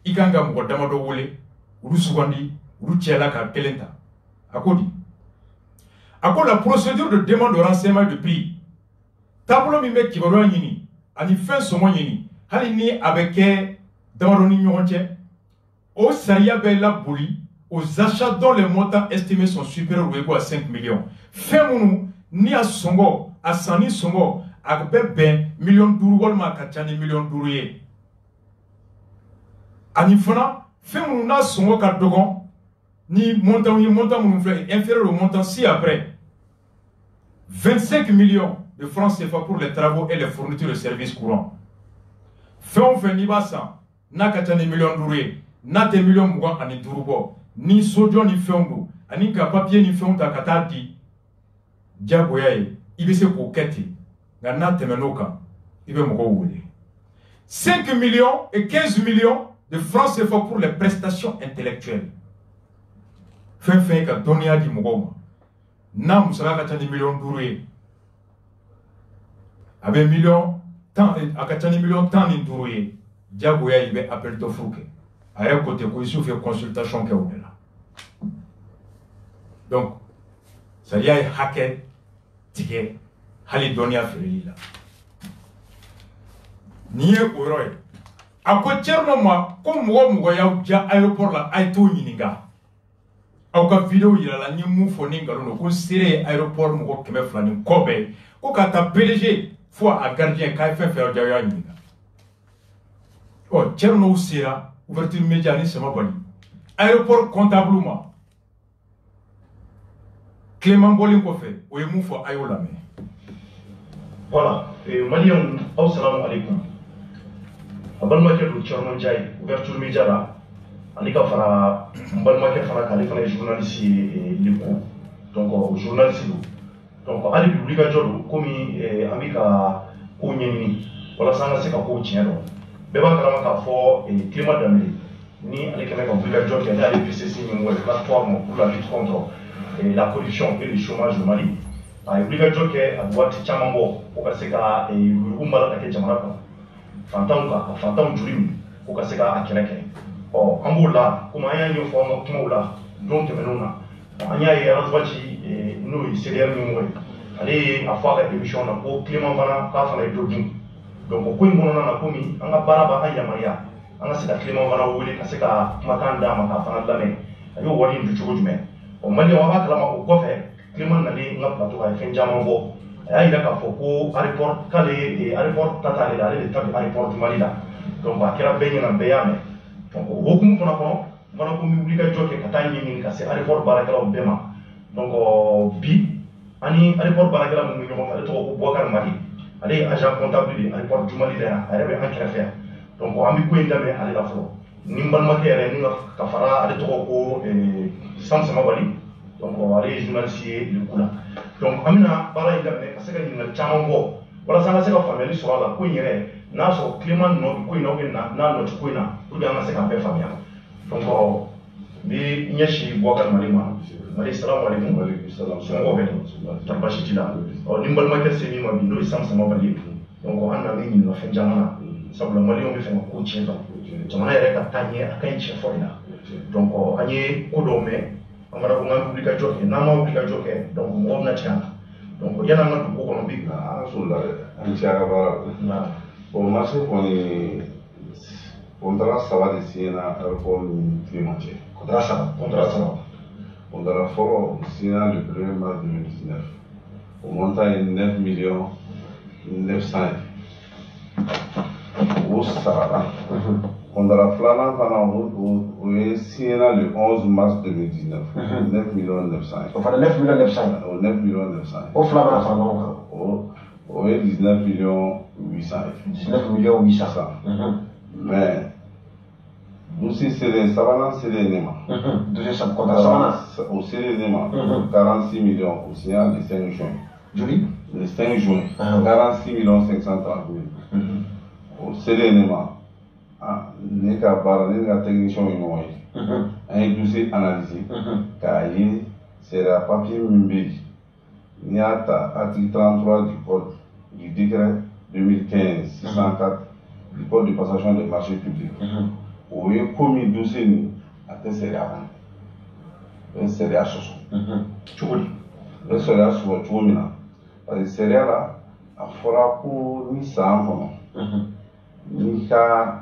ikanga mo damado wole ulu sugandi Rouchela ka kelenta. Akodi. Akodi la procédure de demande de renseignement de prix. Tablo mi me kibaro yini. Ani fin somo yini. Hali ni avec damaroni nyonche. Au saria bella bouli. Aux achats dont les montants estimés sont supérieurs ou égaux à 5 millions. Fin mounou. Ni a songo. A sani songo. A bebe million d'euros. Walma kachani million d'euros. Ani fana. Fin mounou na songo kardogon. Ni montant inférieur au montant si après 25 millions de francs CFA pour les travaux et les fournitures de services courants. Fait ni basa, na katani millions d'euros, na te millions mougan ani durubo, ni sojo ni feungu, ani ka papier ni feungu ta katati, diaboyaye, ibe se koketi, na temenoka, ibe mougo oule. 5 millions et 15 millions de francs CFA pour les prestations intellectuelles. Fin ka donia di mugoma na musala ka tani million d'euros avec million tant akatani million tant ni d'euros jago ya ibe appel to fruke aya côté ko isu fait consultation ke odela donc ça y a hacker tike hali donia ferila niye oroy ako cherno ma ko mugo ya ja aéroport la ay to nyinga au cas vidéo il a la ni mu foni ngalo ko sire aéroport mo ko keme flani kobe ko kata PDG fois à gardien ka fait faire jaya ni oh cherno usira ouverture média ni sama bani aéroport comptablement Clément Bolin ko fait o mu fo ayola me voilà malien assalamu alaikum abalma ke do cherno jay ouverture média la ani ka fara mbalma ke fara kale fana journaliste liku donc journaliste donc ali publica jodo komi amika ko nyeni wala sanga se ka ko tieno be ba kala ka fo climat dameli ni ali ka publica jodo qui a les PCC ni une plateforme pour la lutte contre la corruption et le chômage au Mali a publica jodo ke adwati chamambo ko ka se ka umbala ka ke jamara ko fantam jurim ko ka se ka akeleke oh ambola kuma anya nyo fo no kuma ula donc menona anya ya razwachi no CDR ni moy ale afala émission na ko Clément bana ka fala dodin donc ko ngono na komi anga baraba anya maria anga sida Clément bana wole ka seka makanda maka fana lame ayo wali ndu chugo jume o mali wa ba kala ma ko fe Clément na le nga plateau ka fen jama bo ay ila ka fo ko aéroport kale aéroport tata le dale le tabi aéroport mali la donc ba kira benye na beyame donc hokum fana ko mi wuli ka joke ka tan yini ka se aéroport barakala o bema donc bi ani aéroport barakala mo ngi mo fa to ko Bokar Mali ale ye agent comptable de aéroport du Mali la yan a yɛrɛ bɛ an kɛrɛfɛ yan donc an bɛ ko in daminɛ ale la fɔlɔ ni n balimakɛ yɛrɛ ni ka fara ale tɔgɔ ko Sam Samabali donc ale ye journaliste ye nin ko la donc an bɛna baara in daminɛ ka se ka ɲininkali caman bɔ walasa an ka se ka faamuyali sɔrɔ a la ko in yɛrɛ n'a sɔrɔ Clément nɔ bɛ ko in na ou bien n'a nɔ tɛ ko in na pour que an ka se k'a bɛɛ faamuya donc n bɛ ɲɛsin Boubacar Mali ma Mali salamu alaikum somɔgɔw bɛ di tari baasi t'i la ni n balimakɛ se min ma bi n'o ye Sam Samabali ye donc an nana ɲininka fɛn caman na sabula maliyɛnw bɛ fɛ ka ko tiɲɛ dɔn jamana yɛrɛ ka taa ɲɛ a ka ɲi tiɲɛ fɔ de la donc an ye ko dɔw mɛn an fana ko n ka wulikajɔ kɛ n'an ma wulikajɔ kɛ donc mɔgɔw bɛna tigɛ an na donc yan'an ka don ko kɔnɔ bi an sɔrɔla dɛ an cɛ a ka baara la bon marché kɔni contrat saba de signé na aéroport ni Clément cɛ contrat saba contrat fɔlɔ signé le 1er mars 2019 au montant est 9 millions 900 o sarala contrat filanan fana o ye signé le 11 mars 2019 9 millions 900 o fana 9 millions 900 o 9 millions 900 o fila bɛna fara ɲɔgɔn kan o ye 19 millions 800 19 millions 800 mais dossier selen sabanan selen ne ma dossier contrat sabanan o selen ne ma 46 millions o signé le 5 juin joli le 5 juin 46 millions 530 000 o selen ne ma ne ka baara ne ka technicien ye ɲɔgɔn ye an ye dossier analyser k'a ye sariya papier min bɛ yen n'i y'a ta article 33 du code du décret 2015-604 du code de passation des marchés publics o ye ko min dossier nin a tɛ sariya kɔnɔ o ye sariya sɔsɔ cogo di o ye sariya sɔsɔ cogo min na parce que sariya la a fɔra ko ni san kɔnɔ n'i ka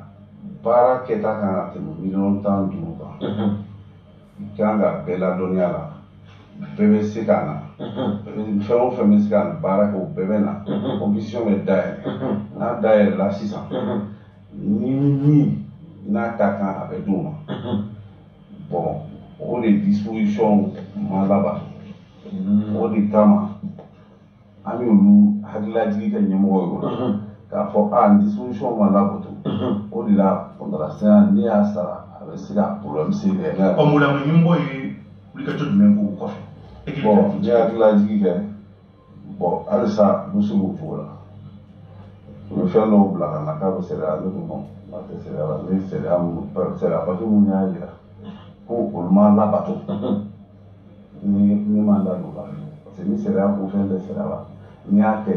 baara kɛta kan ka tɛmɛ miliyɔn 15 kan i kan ka bɛɛ ladɔnniya la bɛɛ bɛ se ka na fɛn o fɛn bɛ se ka baara kɛ o bɛɛ bɛ na compétition bɛ dayɛlɛ n'a dayɛlɛla sisan ni min n'a ka kan a bɛ d'o ma bon o de disposition ma labato o de kama an y'olu hakililajigi kɛ ɲɛmɔgɔ ye o la k'a fɔ nin disposition ma labato o de la contrat ne y'a sara a bɛ se ka problème se kɛ mun na ɲɛmɔgɔ ye wulikajɔ jumɛn k'o kɔfɛ bon ne hakililajigi kɛ bon halisa n bɛ se k'o cogo la u bɛ fɛn dɔw bila ka na k'a bɛ sariya ne ko non a tɛ sariya la ne sariya papier mun y'a jira ko olu ma labato ne ma da don o la parce que ni sariya ko fɛn tɛ sariya la n'i y'a kɛ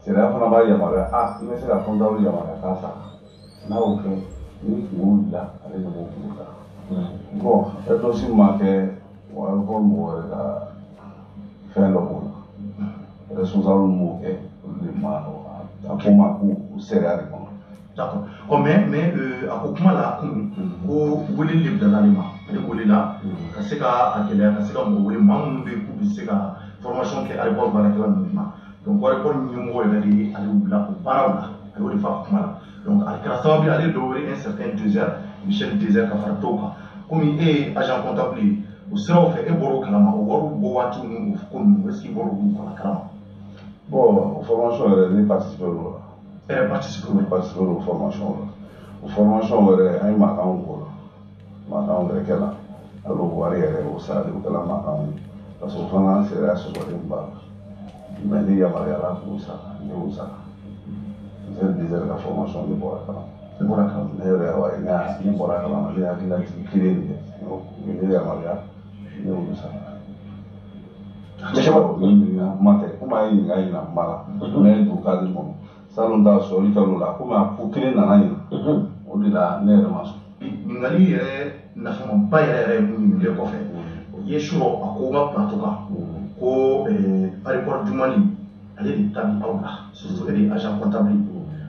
sariya fana b'a yamaruya i bɛ se ka comptable yamaruya k'a sara n'a y'o kɛ ni kungo wulila ale de b'o kungo ta bon dossier ma kɛ o a bɛ fɔ mɔgɔ wɛrɛ ka fɛn dɔ b'o la responsable m'o kɛ olu de ma a ko ma ko sariya de kɔnɔ. D'accord. Mais a ko kuma la kun ko wele de bilala ale ma ale welela ka se ka a gɛlɛya ka se ka mɔgɔ wele maa minnu bɛ yen k'u bɛ se ka formation kɛ aéroport baarakɛla ninnu ma donc aéroport ɲɛmɔgɔ yɛrɛ de ye ale bila o baaraw la a y'o de fɔ a kuma la donc a kɛra sababu ye ale ye dɔ wele un certain Désert Michel Désert ka fara dɔw kan komi e ye agent comptable ye o siraw fɛ e bɔra o kalama o wariw bɔ waatiw ni o ko ninnu est ce que i bɔra olu fana kalama. Bon o formation yɛrɛ ne participé l'o la. Ne participé l'o formation la o formation yɛrɛ an ye mankanw k'o la mankanw yɛrɛ kɛla hali o wari yɛrɛ o sarali o kɛla mankanw ye parce que o fana sariya sɔsɔlen b'a la mais ne yamaruyala k'o sara ne y'o sara Michel Désert ka formation ne bɔra kalama ne yɛrɛ ne bɔra kalama ne hakililajigi kelen de kɛ ne yamaruya ne y'olu sara. kuma tɛ komi a ye ɲininka ɲina kuma la ne don kadiri kɔnɔ salon t'a sɔrɔ i kɛr'o la komi a ko kelen nana ɲina o de la ne yɛrɛ ma sɔn. ɲininkali yɛrɛ nafamaba yɛrɛ ye mun ɲininkali kɔfɛ o ye surɔ a ko n ka plateau kan ko aéroport du Mali ale de ta bi aw la surtout e de ye agent comptable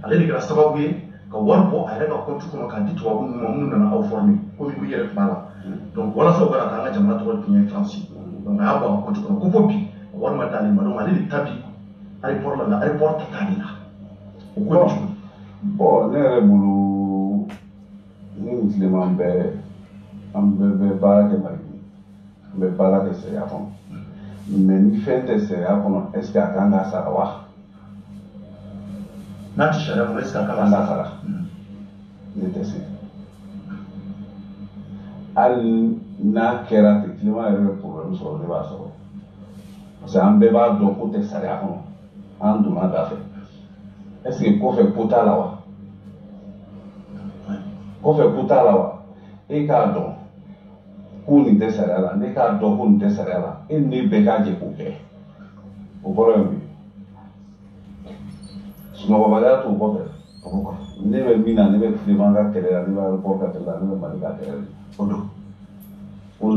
ale de kɛra sababu ye ka wari bɔ a yɛrɛ ka compte kɔnɔ k'a di tubabu ninnu ma minnu nana aw former komi u yɛrɛ tun b'a la donc walasa u kana taa an ka jamana tɔgɔ tiɲɛ Faransi donc a y'a bɔ a ka compte kɔnɔ ko fo bi wari ma d'ale ma donc ale de ta bi aéroport la aéroport ta t'ale la o ko cogo. Bon ne yɛrɛ bolo ne ni Clément bɛɛ an bɛɛ bɛ baara kɛ Mali an bɛ baara kɛ sariya kɔnɔ mais ni fɛn tɛ sariya kɔnɔ est ce que a kan ka sara wa n'a tɛ sariya kɔnɔ est-ce que a kan ka An ka sara. Ne tɛ se. Hali n'a kɛra ten tilema yɛrɛ bɛ problème sɔrɔ ne b'a sɔrɔ parce que an bɛɛ b'a dɔn ko tɛ sariya kɔnɔ an donna da fɛ est ce que kɔfɛ ko t'a la wa kɔfɛ ko t'a la wa e k'a dɔn ko nin tɛ sariya la ne k'a dɔn ko nin tɛ sariya la e ni ne bɛɛ k'a jɛ k'o kɛ o kɔrɔ ye mun ye sunɔgɔbaliya t'o kɔfɛ ne bɛ min na ne bɛ tilema ka kɛlɛ la ne bɛ aéroport ka kɛlɛ la ne bɛ Mali ka kɛlɛ la o don. Oh,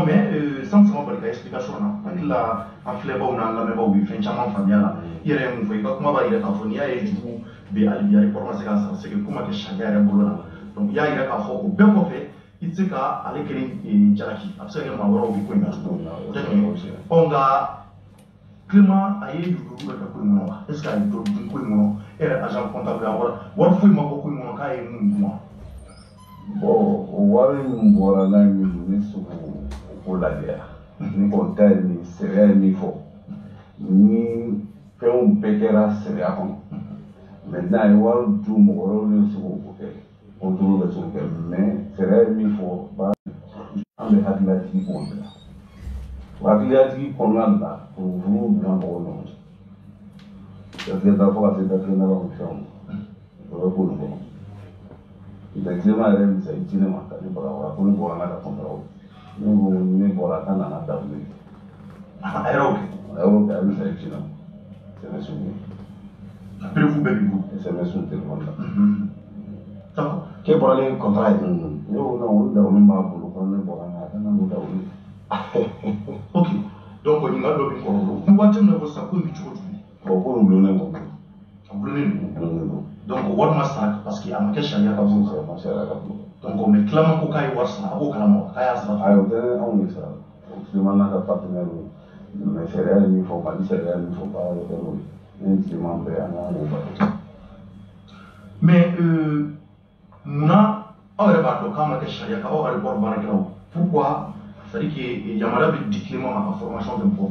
mais sans sama bari ka explication na hakili la an filɛbaw n'an lamɛnbaw bɛ fɛn caman faamuya la i yɛrɛ ye mun fɔ i ka kuma b'a yira k'a fɔ n'i y'a ye jugu bɛ hali bi aéroport ma se k'a sara c'est que ko ma kɛ sariya yɛrɛ bolo la donc i y'a yira k'a fɔ o bɛɛ kɔfɛ i tɛ se ka ale kelen jalaki a bɛ se ka kɛ maa wɛrɛw bɛ ko in na nka Clément a ye yurugu bɛ kɛ ko in kɔnɔ wa est ce que a ye dɔ dun ko in kɔnɔ e yɛrɛ agent comptable a wari foyi ma bɔ ko in kɔnɔ k'a ye mun dun wa. Bon, o wari min bɔra n'a ye min don ne se k'o lajɛ ni kɔni ta ye nin sariya ye min fɔ ni fɛnw bɛɛ kɛra sariya kɔnɔ maintenant a ye wari di mɔgɔ wɛrɛw de bɛ se k'o kɛ contrôle bɛ se k'o kɛ mais sariya ye min fɔ an bɛ hakilatigi k'o de la o hakilatigi kɔnɔna la furu bila mɔgɔw ɲɔgɔn cɛ datigɛ ta fo ka se datigɛ laban ni fɛnw o bɛ k'o de kɔnɔ. Tilema yɛrɛ min sɛ jinɛ ma ka ne bɔra wa ko ne bɔra n'a ka kɔnɔraw ne ko ne bɔra ka nana dawule a y'o kɛ a y'o kɛ a bɛ sɛ jinɛ ma sɛmɛsu ye a perefu bɛɛ b'i bolo sɛmɛsu telefɔni la d'accord k'e bɔra ni contrat ye ne ko non olu dawule b'a bolo ko ne bɔra n'a ka na n'o dawule ok donc ɲininkali dɔ b'i kɔrɔ ni waati min na ko sisan ko in bɛ cogo jumɛn bon ko nin gulonnen kɔ a gulonnen don gulonnen don donc wari ma sara parce que a ma kɛ sariya ka bolo sɛ ma sariya ka bolo donc mais tilema ko k'a ye wari sara a b'o kalama k'a y'a sara ayi o tɛ anw ye sara o tilema n'a ka partenaire mais sariya ye min fɔ Mali sariya ye min fɔ baara bɛ kɛ n'o ye ne ni tilema bɛɛ an kan k'o bato mais munna aw yɛrɛ b'a dɔn k'a ma kɛ sariya ka aw ka aéroport baarakɛlaw pourquoi c'est à dire que yamaruya bɛ di tilema ma ka formation bɛ bɔ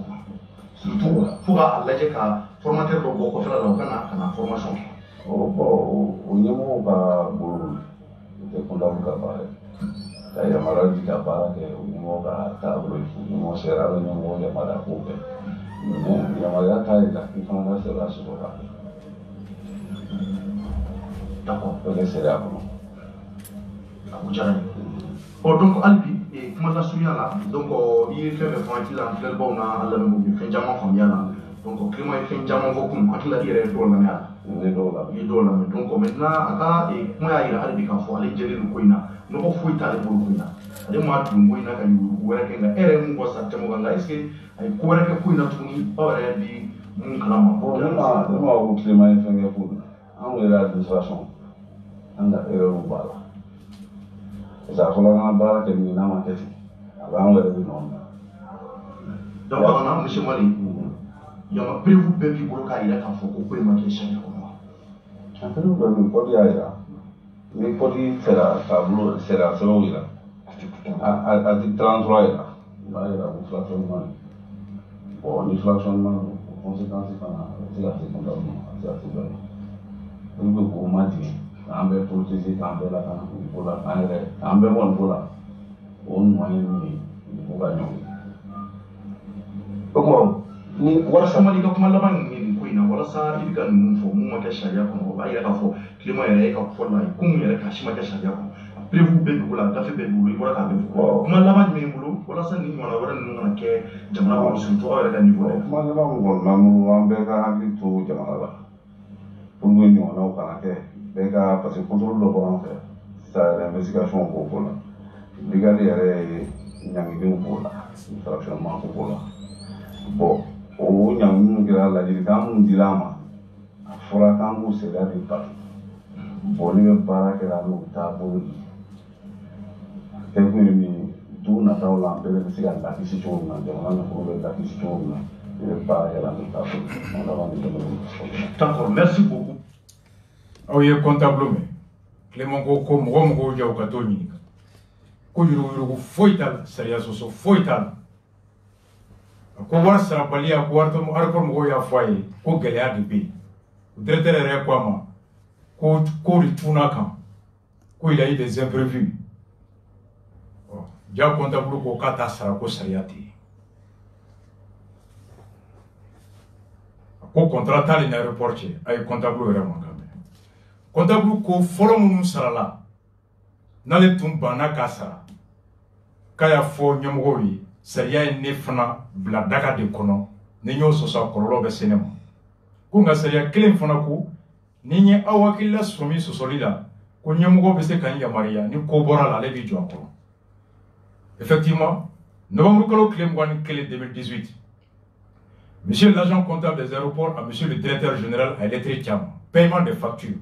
surtout fo k'a lajɛ ka formateur dɔ bɔ kɔfɛla la o ka na formation kɛ. o ɲɛmɔgɔw ka bolo o tɛ comptable ka baara ye ka yamaruya di ka baara kɛ o ɲɛmɔgɔ ka taabolo ye o ɲɛmɔgɔ sariya bɛ ɲɛmɔgɔ yamaruya k'o kɛ mais yamaruya t'a yira i fana ka sariya sɔrɔ k'a kɛ d'accord o kɛ sariya kɔnɔ a ko diyara n ye donc hali bi kuma lasurunya la donc i ye fɛn fɛn fɔ an hakili la an filɛlibaw n'an lamɛnbaw ye fɛn caman faamuya la donc Clément ye fɛn caman fɔ kun hakili la i yɛrɛ ye dɔw lamɛn a la. ne dɔw la i ye dɔw lamɛn donc maintenant a ka kuma y'a yira hali bi k'a fɔ ale jɛlen don ko in na nɔgɔ foyi t'ale bolo ko in na ale ma don ko in na ka yurugu wɛrɛ kɛ nka e yɛrɛ ye mun fɔ sa caman kan nka est ce que a ye ko wɛrɛ kɛ ko in na tuguni aw yɛrɛ bi mun kalama. bon ne ma ko Clément ye fɛn kɛ ko anw yɛrɛ administration an ka erreur b'a la parce que a fɔra an ka baara kɛ min n'a ma kɛ ten a b'an yɛrɛ de nɔ minɛ donc a kana monsieur Mali yama preuve bɛɛ b'i bolo k'a yira k'a fɔ ko in ma kɛ sariya kɔnɔ wa. a preuve dɔ bɛ yen kɔdi y'a yira ni kɔdi sera taabolo sera sɛbɛnw yira article 33 yira i b'a yira ko fractionnement bon ni fractionnement don o conséquence fana a bɛ se ka se comptable ma a bɛ se ka se bɛɛ ma olu bɛ k'o majigin k'an bɛɛ protéger k'an bɛɛ lakana niveau la k'an yɛrɛ k'an bɛɛ bɔ niveau la o ɲuman ye min ye niveau ka ɲɔgɔn ye. o kuma ni walasa Mali ka kuma laban ye nin ko in na walasa i bɛ ka ninnu fɔ mun ma kɛ sariya kɔnɔ o b'a yira k'a fɔ Clément yɛrɛ e ka fɔli la ko mun yɛrɛ k'a si ma kɛ sariya kɔnɔ preuve bɛɛ b'i bolo a gafe bɛɛ b'i bolo i bɔra k'a bɛɛ fɔ kuma laban jumɛn b'i bolo walasa nin ɲɔgɔnna wɛrɛ ninnu kana kɛ jamana kɔnɔ surtout aw yɛrɛ ka niveau la. kuma laban min kɔni b'an bolo an bɛɛ ka hakili to jamana la pour que ɲɔgɔnnaw kana kɛ bɛɛ ka parce que contrôle dɔ b'an fɛ sisan investigation b'o ko la brigade yɛrɛ ye ɲangidenw b'o la fractionnement ko b'o la bon o ɲangi minnu kɛra ladilikan minnu dira an ma a fɔra k'an k'u sariya de bato bon ne bɛ baara kɛra n'o taabolo ye a kɛ kun ye min ye dugu nataw la an bɛɛ bɛ se ka lakisi cogo min na jamana nafolo bɛ lakisi cogo min na ne bɛ baara kɛra n'o taabolo ye an laban de tɛmɛ. d'accord merci beaucoup. aw ye comptable mɛn Clément ko ko mɔgɔ mɔgɔw ja u ka t'o ɲininka ko yuruguyurugu foyi t'a la sariya sɔsɔ foyi t'a la a ko wari sarabaliya ko aéroport mɔgɔw y'a fɔ a ye ko gɛlɛya de bɛ yen le directeur est quoi qu'on retourne quand il a eu des imprévus. Déjà comptable ko kata sarako sariati. Ko contrata les aéroports ay comptable vraiment quand même. Comptable ko folo munu sarala. Nale tumbana kasara. Kaya fo nyamogo wi sariya ne fana bla daga de kono ni nyo sosa korolo be senema. Ko nga sariya kelen fana ko ni nye awakilla somi sosolida ko nyamogo be se kan ya maria ni ko bora la lebi jo ko. Effectivement, novembre 2018, monsieur l'agent comptable des aéroports à monsieur le directeur général à l'électricien, paiement des factures.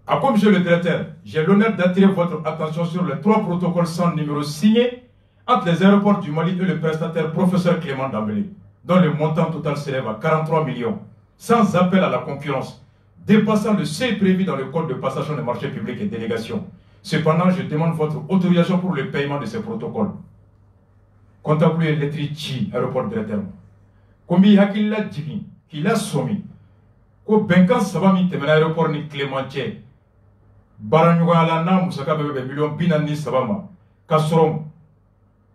À quoi, monsieur le directeur, j'ai l'honneur d'attirer votre attention sur les 3 protocoles sans numéro signés entre les aéroports du Mali et le prestataire professeur Clément Dambélé, dont le montant total s'élève à 43 millions, sans appel à la concurrence, dépassant le seuil prévu dans le code de passation des marchés publics et délégations. Cependant, je demande votre autorisation pour le paiement de ces protocoles. Comptable électrique, aéroport directeur. Combien hakilla jigi, qu'il a soumis, ko benkan sabami temena aéroport ni Clémentier, baranyuga na musaka bebe million binani sabama, kasrom.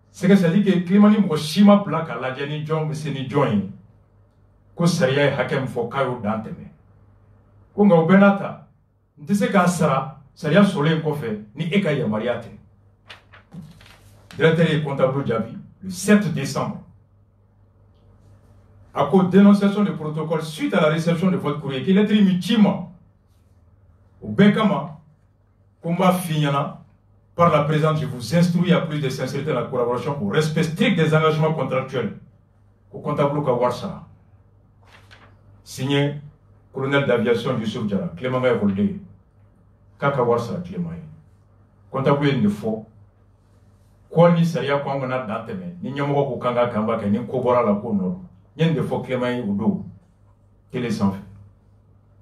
C'est que ça dit que Clémenti mo shima black à la jani john meseni join, ko sariya hakem fo kayo danteme. Ko nga obenata, ntese ka sara. Sariya Solé Kofé, ni Eka Yamariate. Directeur et comptable Djabi, le 7 décembre. À cause de dénonciation de protocole suite à la réception de votre courrier, qui est trimitima au Bekama, combat Fignana, par la présente, je vous instruis à plus de sincérité dans la collaboration au respect strict des engagements contractuels. Au comptable Kawarsa. Signé colonel d'aviation Youssouf Diara, Clément Gaïvoldé. Kaka warsa Clément. Comptable une fois. Quoi ni sariya kwa ngana danteme. Ni nyamogo kukanga kamba ke ni kobora la kono. Nyen de fois Clément udo. Quel est sans fait.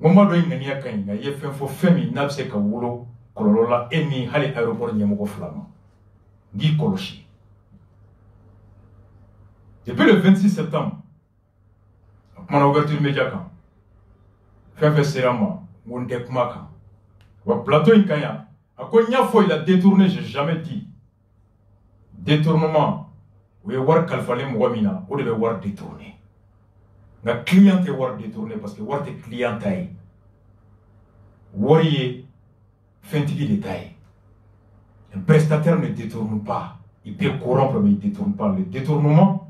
Ngoma do ngani yakanga ye fenfo femi nabse ka wulo kololola eni hali aéroport nyamogo flama. Gi koloshi. Depuis le 26 septembre, mon ouverture média quand. Fenfe serama, wonde kumaka. Wa plateau Inkaya, à quoi il a détourné, j'ai jamais dit. Détournement, oui, war kalfale mwamina, ou devait war détourné. La cliente est war détourné parce que war te cliente aïe. Wariye, fentigi détail. Un prestataire ne détourne pas. Il peut corrompre, mais il ne détourne pas. Le détournement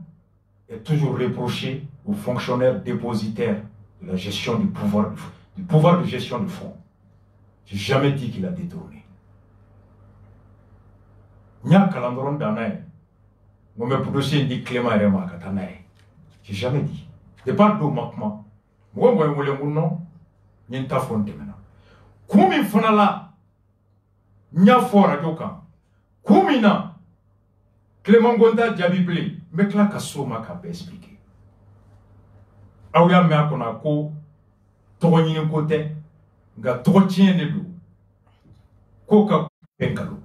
est toujours reproché aux fonctionnaires dépositaires de la gestion du pouvoir de gestion du fonds. J'ai jamais dit qu'il a détourné. Nya kalandoron danae. Ngome pudosi ndi Clément Rema katanae. J'ai jamais dit. De par do makma. Moi wole munno nyenta fonte mena. Kumi fonala nya fora joka. Kumi na Clément Gonda Diabible me kla kasoma ka expliquer. Awya me akona ko to nyini kote nga to tiene do ko ka penkalo.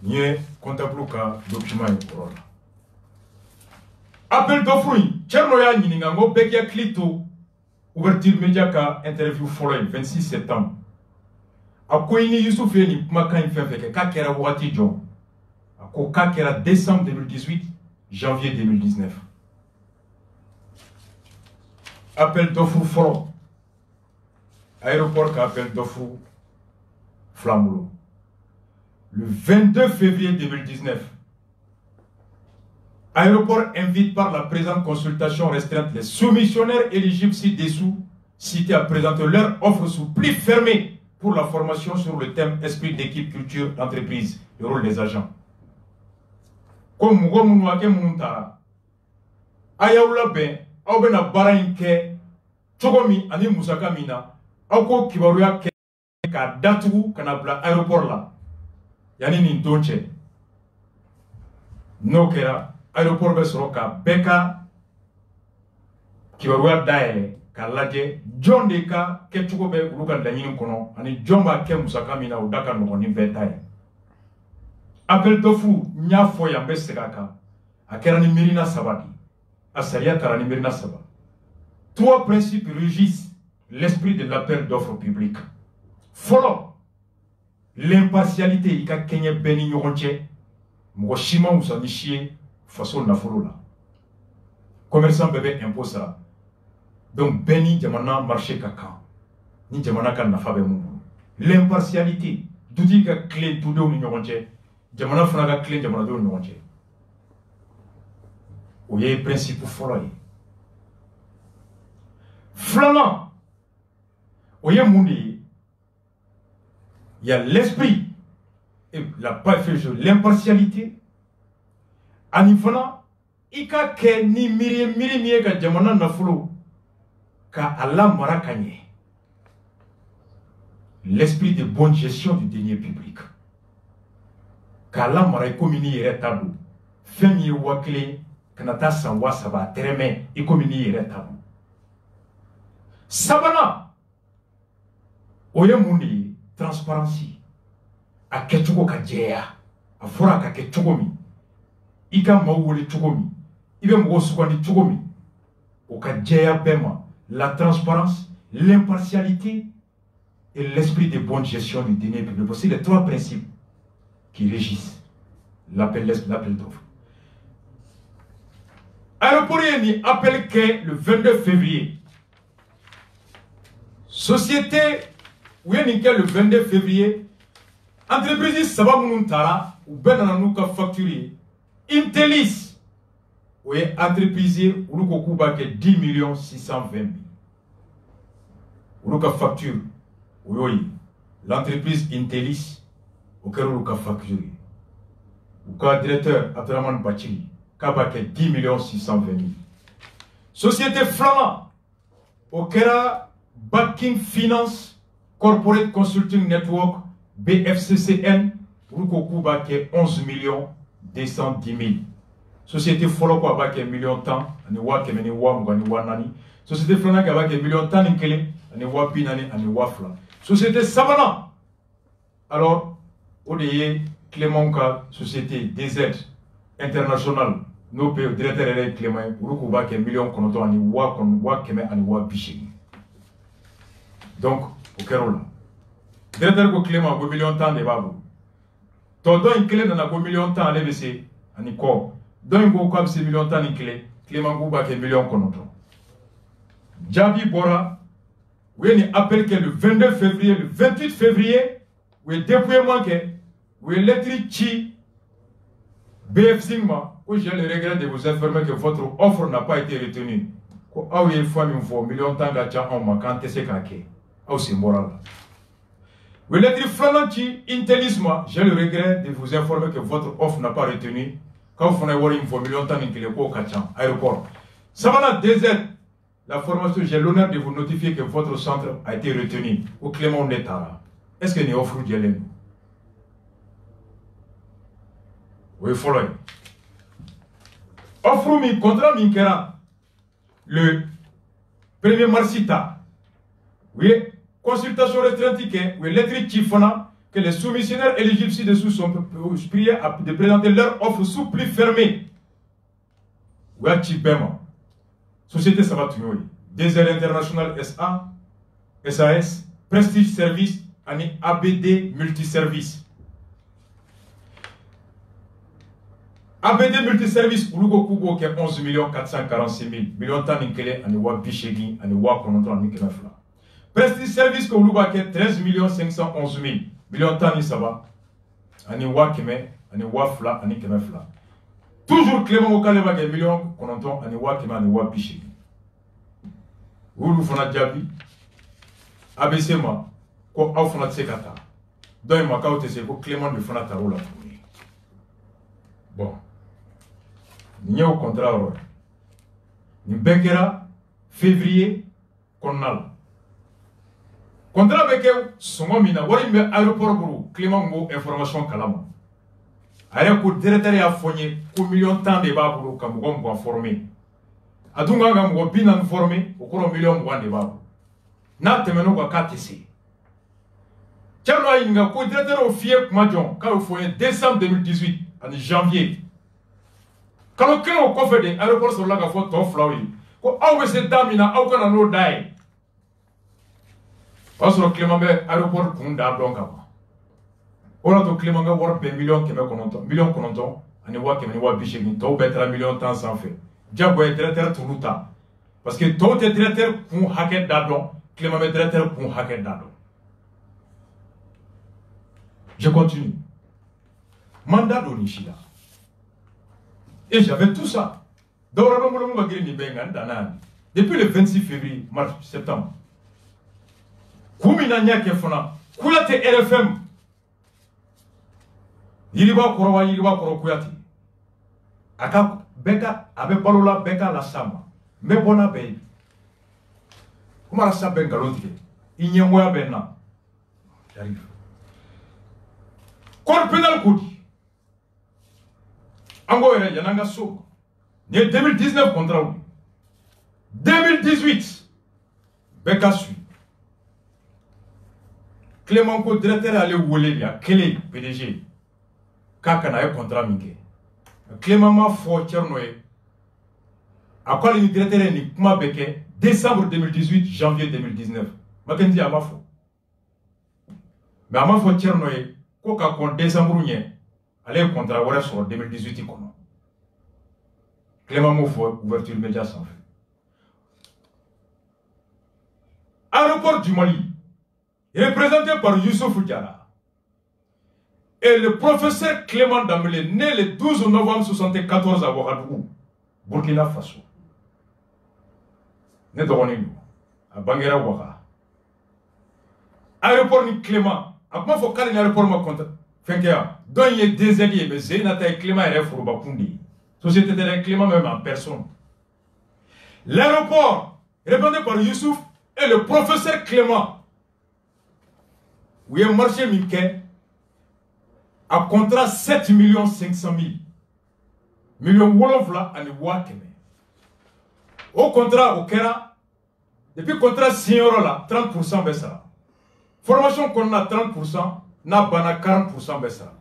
Nye comptable ka document e corona. Appel d'offre, Tcherno ya nyininga ngo bekia clito ouverture média ka interview follow 26 septembre. Akoini Youssouf ni makan fefeke ka kera wati jo. Ako ka kera décembre 2018, janvier 2019. Appel d'offre follow. Aéroport ka appel d'offre Flambeau. Le 22 février 2019, Aéroport invite par la présente consultation restreinte les soumissionnaires éligibles ci-dessous cités à présenter leur offre sous pli fermé pour la formation sur le thème esprit d'équipe, culture, d'entreprise, le rôle des agents. Comme Mougoumouake Mountara, Ayaoula Ben, Aubena Barainke, Chogomi, Ani Moussaka Mina, Ako Kibaruya Ka Datu, Kanabla Aéroport là. Yani ni donche no kera aéroport be soroka beka kibarua daele ka laje jonde ka ketuko be uluka danyini kono ani jomba ke musaka mina udaka no ni betaye appel tofu nya fo ya mbeseka ka akera ni mirina sabati asaria tara ni mirina saba 3 principes régissent l'esprit de l'appel d'offres publiques. Follow l'impartialité, il y a Kenya Beni Yoronche, Moshima ou Sanichie, façon Nafolola. Commerçant bébé impose ça. Donc, Beni Jamana marché kaka. Ni Jamana kan nafabe mou. L'impartialité, d'où ka clé tout de Yoronche, Jamana Fraga clé Jamana de Yoronche. Où y a principe follow. Flanant, où y a Mouni. Il y a l'esprit et l'impartialité. Anifana, ika ke ni miri ka jamana nafulo ka Allah marakanye. L'esprit de bonne gestion du denier public. Ka Allah maray komini yere tabu. Femi wakle kanata sanwa saba tereme i komini yere tabu. Sabana oye mundi transparency a kechugo ka jeya a fura ka kechugo mi ika mawuli chugo mi ibe mgo sukandi chugo mi o ka jeya bema la transparence, l'impartialité et l'esprit de bonne gestion du denier public. C'est les 3 principes qui régissent l'appel d'offres. Aéroport ni appel que le 22 février. Société oui, le 22 février, entreprise Saba Mountara, ou Ben ka facturé, Intelis, oui, entreprise ou 10 620 000. Ou facture, oui, l'entreprise Intelis, au cas où facturé. Ou cas directeur Abdraman Bachiri, qui 10 620 000. Société Flama, au cas Backing Finance, Corporate Consulting Network, BFCCN, Rukokuba qui est 11 210 000. Société Follow qui est 1 million de temps, Aniwa Kemeni Nani. Société Flana qui est 1 million de temps, Aniwa Pinani, Aniwa Flan. Société Savana. Alors, ODE, Clément Société DZ International, nos pays, directeur Clément, Rukoba qui est 1 million de temps, Aniwa Kemeni, Aniwa Biching. Donc, au Kérola. Directeur ko Clément ko million temps de babu. Todo in clé na ko million temps le bese ani ko. Don ko comme c'est million temps ni clé. Clément ko ba ke million konoto. Jabi Bora, oui ni appel que le 22 février, le 28 février, oui déploiement que oui l'électrique BFCingma, où j'ai le regret de vous informer que votre offre n'a pas été retenue. Ko awie fois une fois million temps gacha on ma quand c'est kake. Ou c'est moral. Vous l'avez dit, Flananti, Intelisma, j'ai le regret de vous informer que votre offre n'a pas retenu. Quand vous avez une fois million de temps, au Kachan, aéroport. Savana DZ, la formation, j'ai l'honneur de vous notifier que votre centre a été retenu au Clément Netara. Est-ce que nous offrons Djelen? Oui, follow. Offrons contrat Minkera le 1er marsita. Oui. Consultation restreinte, oui, lettre Chifona, que les soumissionnaires éligibles ci-dessous sont priés de présenter leur offre sous pli fermé. Oui, Chibema. Société Sabatouyoui, DZR International SA, SAS, Prestige Service, année ABD Multiservice. ABD Multiservice, Urugo Kubo, qui est 11 446 000. Millions de temps, Ninkele, Aniwa Bichegi, Aniwa Kononton, Nikenafla. Prestige Service que Uluba qui est 13 511 000. Millions de temps, Nisaba. Aniwa Keme, Aniwa Fla, Ani Keme Fla. Toujours Clément Okaleba qui est millions, Kononton, Aniwa Keme, Aniwa Bichegi. Ulu Fona Djabi. ABC Ma, Ko Aufona Tsekata. Dans ma caute, c'est que Clément de Fona Tarola. Bon. N'y a au contraire. Ni Bekera, février, Konal. Contrat avec son mina, wari me aéroport pour Clément Ngo information kalama. Aya ko directeur ya fonye ko million temps de ba pour kam go mo former. Adunga ngam go binan former ko ko million mo de ba. Na temeno ko KTC. Tiano ay nga ko directeur o fie majon ka o fonye décembre 2018 en janvier. Quand on fait des aéroports sur la gafo to flawi. ko aw be se damina aw kana no dai parce que Clément be aéroport kun da don kama ora to Clément ga war be million kononto ani wa kemi wa bishegin to be 3 million tan sans fait jago e directeur tuluta parce que to te directeur kun haket da don Clément be directeur kun haket da don. Je continue. Mandat d'Onishida. Et j'avais tout ça. Depuis le 26 février, mars, septembre. Kouminanya Kefona, Kouyate RFM. Yiriba Koro Kouyate. Aka Beka, Abe Balola Beka la Sama. Mais bona Bey. Comment la Sama Bengalotike? Inyemwa Bena. J'arrive. Corps pénal Koudi. Ango ere yananga so. Ni 2019 contrat ou. 2018. Beka suit. Clément ko directeur allé wolé ya Kélé PDG. Kaka na contrat minke. Clément ma fo tchernoé. Akwa le directeur ni kuma beke décembre 2018 janvier 2019. Makendi ama fo. Mais ama fo tchernoé ko ka kon décembre nye. Allez contrat wala sur 2018 kono. Clément Moufo, ouverture média sans fait. Aéroport du Mali, représenté par Youssouf Diara. Et le professeur Clément Dambélé, né le 12 novembre 1974 à Ouagadougou, Burkina Faso. Né de à Banguera Ouaga. Aéroport ni Clément, à quoi faut qu'aller l'aéroport ma compte? Fenkia, dont il y a des alliés, mais c'est une Clément et Furubakundi. Société de Clément même en personne. L'aéroport, représenté par Youssouf, et le professeur Clément. Où il y a un marché milquin à contrat 7 500 000. Millions Wolofla à Niwakeme. Au contrat, au Kera, depuis le contrat 6 € là, 30% baissera. Formation qu'on a 30%, n'a pas 40% baissera.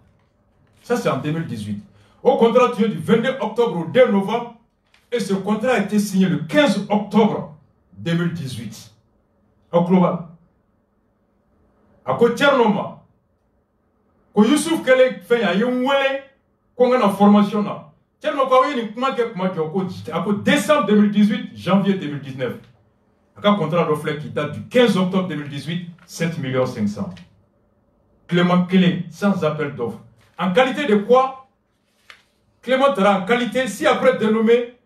Ça c'est en 2018. Au contrat du 22 octobre au 2 novembre, et ce contrat a été signé le 15 octobre 2018. Au global. À quoi Tchernoma, quand Youssouf Kele fait un yémoué, qu'on a une formation là. Tchernoma, quand il y a une comment décembre 2018, janvier 2019. Un contrat de flèche qui date du 15 octobre 2018, 7 500 000. Clément Kele, sans appel d'offres. En qualité de quoi? Clément sera en qualité, si après dénommé,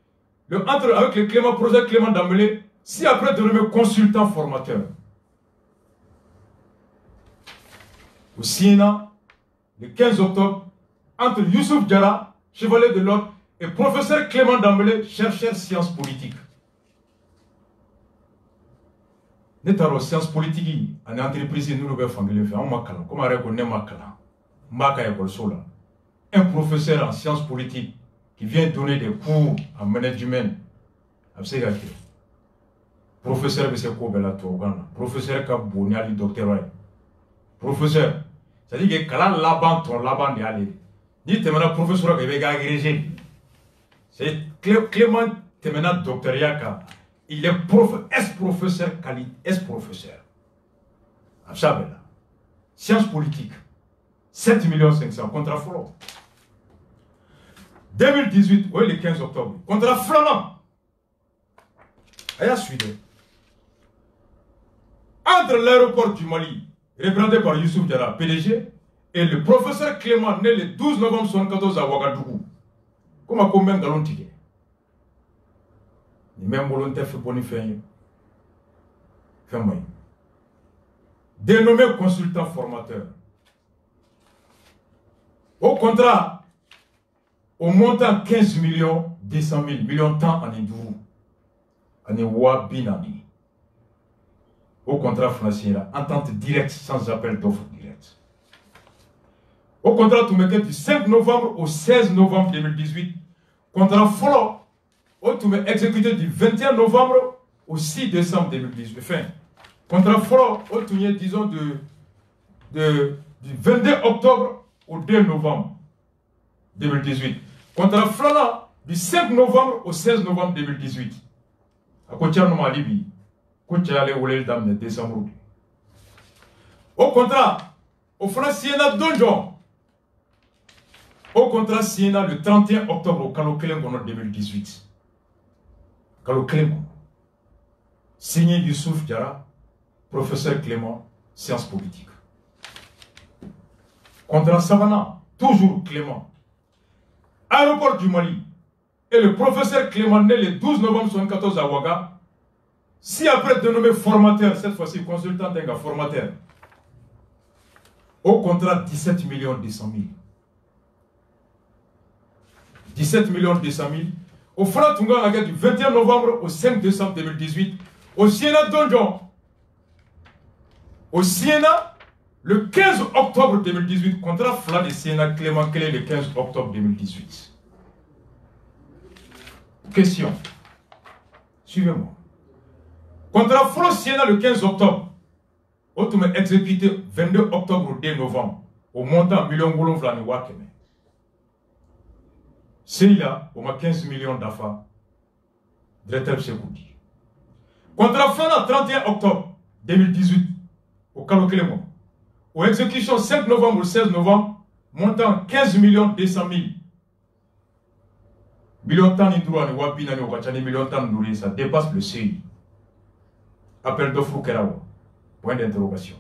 avec le Clément projet Clément Dambélé, si après dénommé consultant formateur. Au Siena, le 15 octobre, entre Youssouf Diara, chevalier de l'ordre, et professeur Clément Dambélé, chercheur sciences politiques. Nous avons sciences politiques, en entreprise, nous avons fait un makala, comme on reconnaît makala, makaya kolsola. Un professeur en sciences politiques qui vient donner des cours en management. Professeur Beseko Belato, professeur Kabounia, docteur. Professeur, c'est-à-dire que quand laban ton laban de aller, ni te mena professeur qui est agrégé. C'est Clément te mena doctorat. Il est professeur, est-professeur. Absabela. Sciences politiques. 7 500 000 contrat follow. 2018, oui, le 15 octobre. Contrat flamand. Aya suivi. Entre l'aéroport du Mali, représenté par Youssouf Diara, PDG, et le professeur Clément, né le 12 novembre 1974 à Ouagadougou. Comment combien d'allons ticket? Ni même volontaire fait bonne fin. Dénommé consultant formateur. Au contrat, au montant 15 200 000 millions de temps en Indourou, en Ewa Binani. Au contrat financier, entente directe sans appel d'offres directe. Au contrat, tout mettait du 5 novembre au 16 novembre 2018. Contrat follow, au tout exécuté du 21 novembre au 6 décembre 2018. Enfin, contrat follow, au tout disons du 22 octobre au 2 novembre 2018. Contrat Flana du 5 novembre au 16 novembre 2018. ko Thierno Malibi ko Thialé wolel dam décembre au contrat au fana siena donjon au contrat siena le 31 octobre au kalo kelen kono 2018 kalo kelen kono signé Youssouf Diarra professeur Clément sciences politiques contrat Savana toujours Clément aéroport du Mali et le professeur Clément né le 12 novembre 1974 à Ouaga. Si après dénommé formateur, cette fois-ci consultant d'un formateur, au contrat 17 millions 200 000. 17 millions 200 000. Au Fra Tunga du 21 novembre au 5 décembre 2018, au Siena Donjon. Au Siena, le 15 octobre 2018, contrat Fla de Siena Clément Clé le 15 octobre 2018. Question. Suivez-moi. Contrat Flo Siena le 15 octobre. Autrement exécuté 22 octobre au 2 novembre. Au montant million de Vlani Wakeme. C'est là, on a 15 millions d'affaires. Directeur Sekoudi. Contrat Flana 31 octobre 2018. Au Kalokelemo. Au exécution 5 novembre au 16 novembre. Montant 15 millions 200 000. Million tan ni droit ni wapi na ni wakachani million tan nourri, ça dépasse le CI. Appel d'offre Kerawa. Point d'interrogation.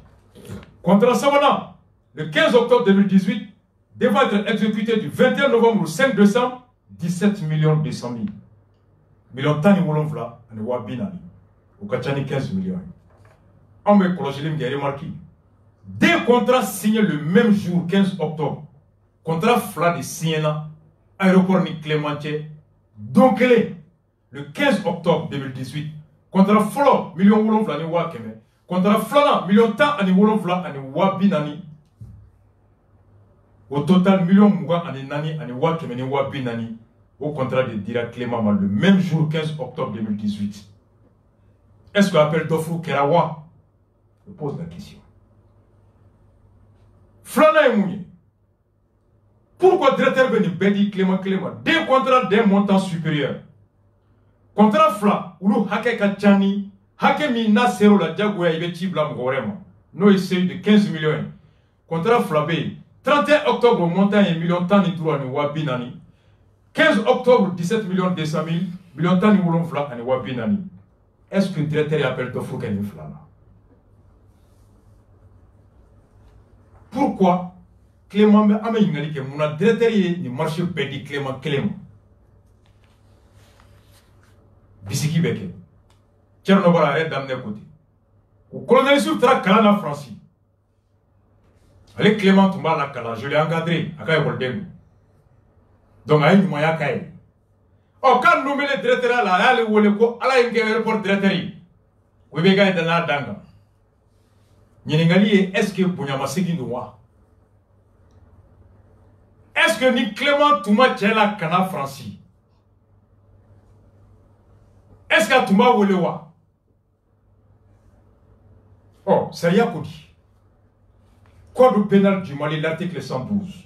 Contrat Savana, le 15 octobre 2018, devant être exécuté du 21 novembre au 5 décembre, 17 millions 200 000. Million tan ni wolonvla, ni wapi na ni. Wakachani 15 millions. On me cologelim qui a remarqué. Deux contrats signés le même jour, 15 octobre. Contrat Fla de Siena, aéroport ni Clémentier. Donc, le 15 octobre 2018, contrat Flo, million wolonvla ni wakeme. Contrat Flana, million tan ani wolonvla ani wabinani. Au total, million mouga ani nani ani wakeme ni wabinani. Au contrat de Dira Clément, le même jour, 15 octobre 2018. Est-ce que l'appel d'offre Kerawa? Je pose la question. Flana et Mounier. Pourquoi directeur Beni Bedi Clément deux contrats d'un montant supérieur? Contrat Fla, ou Hake Kachani, Hake Mina Sero la Diagouya Ibeti Blam Gorema, no essai de 15 millions. Contrat Fla B, 31 octobre montant et million tan ni droit ni Wabinani. 15 octobre 17 millions 200 000, million tan ni Wolon Fla ni Wabinani. Est-ce que le directeur appelle Tofou Keni Fla? Pourquoi Clément me ame ingali ke muna directeur ni marché Bedi Clément Clément bisiki beke Thierno Bara arrête d'amener côté au colonel sur tra kala na France avec Clément Toumba la kala je l'ai encadré à kay kolden donc ay nyuma ya kay o kan nommé le directeur la ya le wole ko ala nge aéroport directeur yi we be gay dana danga nyini ngali est-ce que bunyama sigi noa? Est-ce que ni Clément Touma tient la cana Franci? Est-ce que Touma Wolewa? Oh, c'est rien qu'on dit. Code pénal du Mali, l'article 112.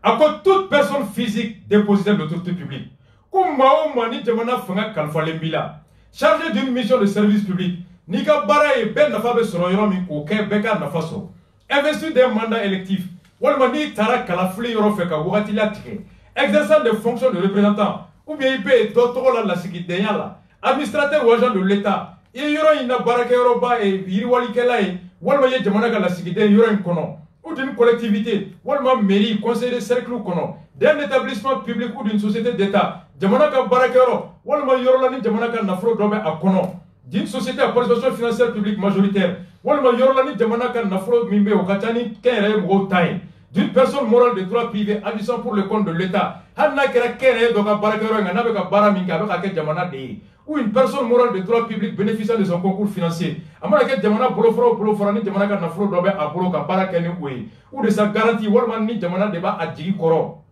À quoi toute personne physique dépositaire de l'autorité publique, comme Mao Mani Djamana Fanga Kalfa Lembila, chargé d'une mission de service public, Nika Bara et Ben Nafabe Soroyomi, aucun Beka Nafaso, investi d'un mandat électif. Walmani Tara Kalafli Yorofeka Wouratila Tike, exerçant des fonctions de représentant, ou bien il paye d'autres la Sikideyala, administrateur ou agent de l'État, et Yoro Ina Baraka Yoroba et Yiriwali Kelae, Walmaye Jamanaga la Sikide Yoron Kono, ou d'une collectivité, Walma mairie, conseil de cercle ou Kono, d'un établissement public ou d'une société d'État, Jamanaka Barakero, Walma Yorolani Jamanaka Nafro Dobe à Kono, d'une société à participation financière publique majoritaire, Walma Yorolani Jamanaka Nafro Mimbe au Katani Kere Mgotai, d'une personne morale de droit privé agissant pour le compte de l'État, Hanna Kera Kere Doga Barakero Nabeka Baraminka avec Jamana Dei, ou une personne morale de droit public bénéficiant de son concours financier, Amanaket Jamana Bolofro Boloforani Jamanaka Nafro Dobe à Boloka Barakene ou de sa garantie Walman Ni Jamana Deba à Djigi Koro.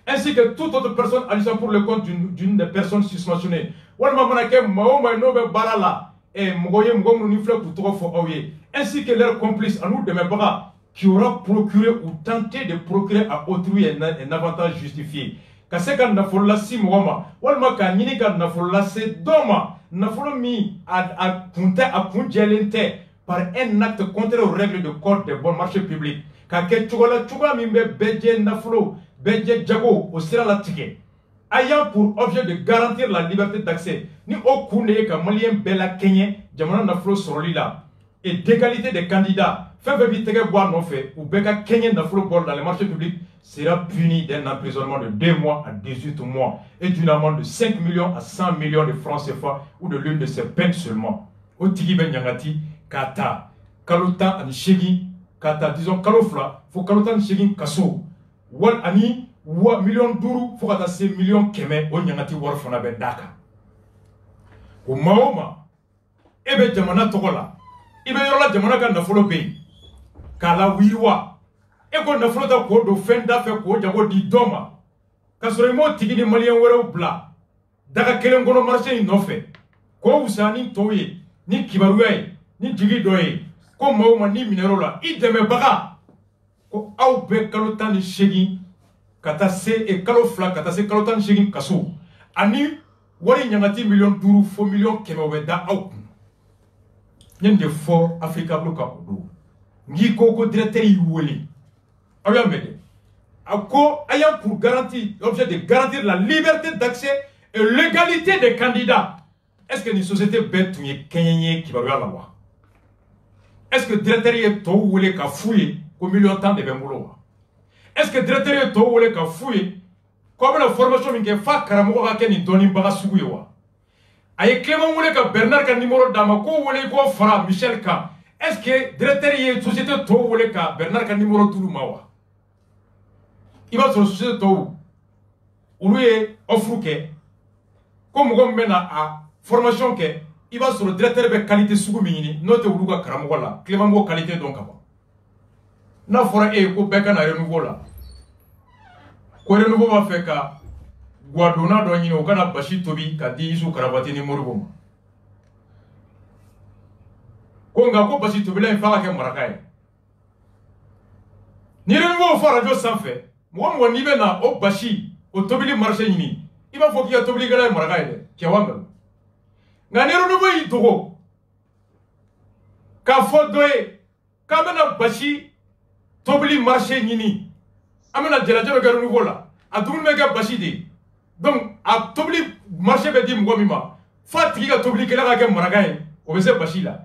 Ainsi que toute autre personne agissant pour le compte d'une des personnes susmentionnées. Walma Manake Mahoma Nobe Barala et Mogoye Mgom Nifle Koutrofo Oye, ainsi que leurs complices à nous de mes bras, qui aura procuré ou tenté de procurer à autrui un avantage justifié. Kaseka Nafola Si Mwama, Walma Kanyinika Nafola Se Doma, nafolo mi a punjelente par un acte contraire aux règles de code des bons marchés publics ka ke chugola mi be beje nafolo beje jago au sira la tike ayant pour objet de garantir la liberté d'accès ni au kunde ka malien bela kenye jamana nafolo soroli la et d'égalité des candidats fait tege boire non fait ou beka kenye nafolo bord dans les marchés publics sera puni d'un emprisonnement de 2 mois à 18 mois et d'une amende de 5 millions à 100 millions de francs CFA ou de l'une de ces peines seulement. Au tigi ben nyangati kata kalota ani shegi kata disons kalofla faut kalota ani shegi kaso wal ani wa million duru faut kata se million keme o nyangati war fona ben daka o maoma ebe jamana tokola ibe yorola jamana ka nafolo be kala wirwa eko nafolo ta ko do fenda fe ko jago di doma kasoro mo tigi ni malien wero bla daga kelen gono marché ni nofe ko usani toye ni kibaruye ni jigi doye ko mawma ni minero la ideme baga ko aw be kalota ni shegi kata se e kalo fla kata se kalota ni shegi kaso ani wari nyangati million duru fo million keme weda aw nyende fo Africa bloka odo ngi ko directeur yi woli ayant pour garantir, l'objet de garantir la liberté d'accès et l'égalité des candidats. Est-ce que une société bête qui va la loi? Est-ce que le directeur est tout ou les fouiller au milieu de temps de Bembolo? Est-ce que le directeur est tout ou les fouiller comme la formation qui est faite Karamo à Ken Doni Barasuwa? Aye Clément ou les Bernard Ka numéro d'Amako ou les go Fra Michel Ka? Est-ce que le directeur est société tout ou les Bernard Ka numéro Touloumawa? Il va sur le sujet de où lui est offert comme on mène à formation que il va sur le directeur de qualité sougumini note ou luga karamola clément qualité donc avant na fora e ko beka na renouveau là ko renouveau va faire ka guadona do nyino kana bashi tobi ka di isu karabati ni morugo ko nga ko bashi tobi la fa ka marakaye ni renouveau fora radio sans fait moi ni bena o bashi o tobili marché ni il va faut qu'il y a tobili gala maragaide qui a wanga ngane renouveau yi dogo ka fo doye ka bena bashi tobili marché ni amena jelajero ga renouveau la a dum mega bashi de donc a tobili marché be di ngomima fatigi ga tobili gala ga maragaide o be se bashi la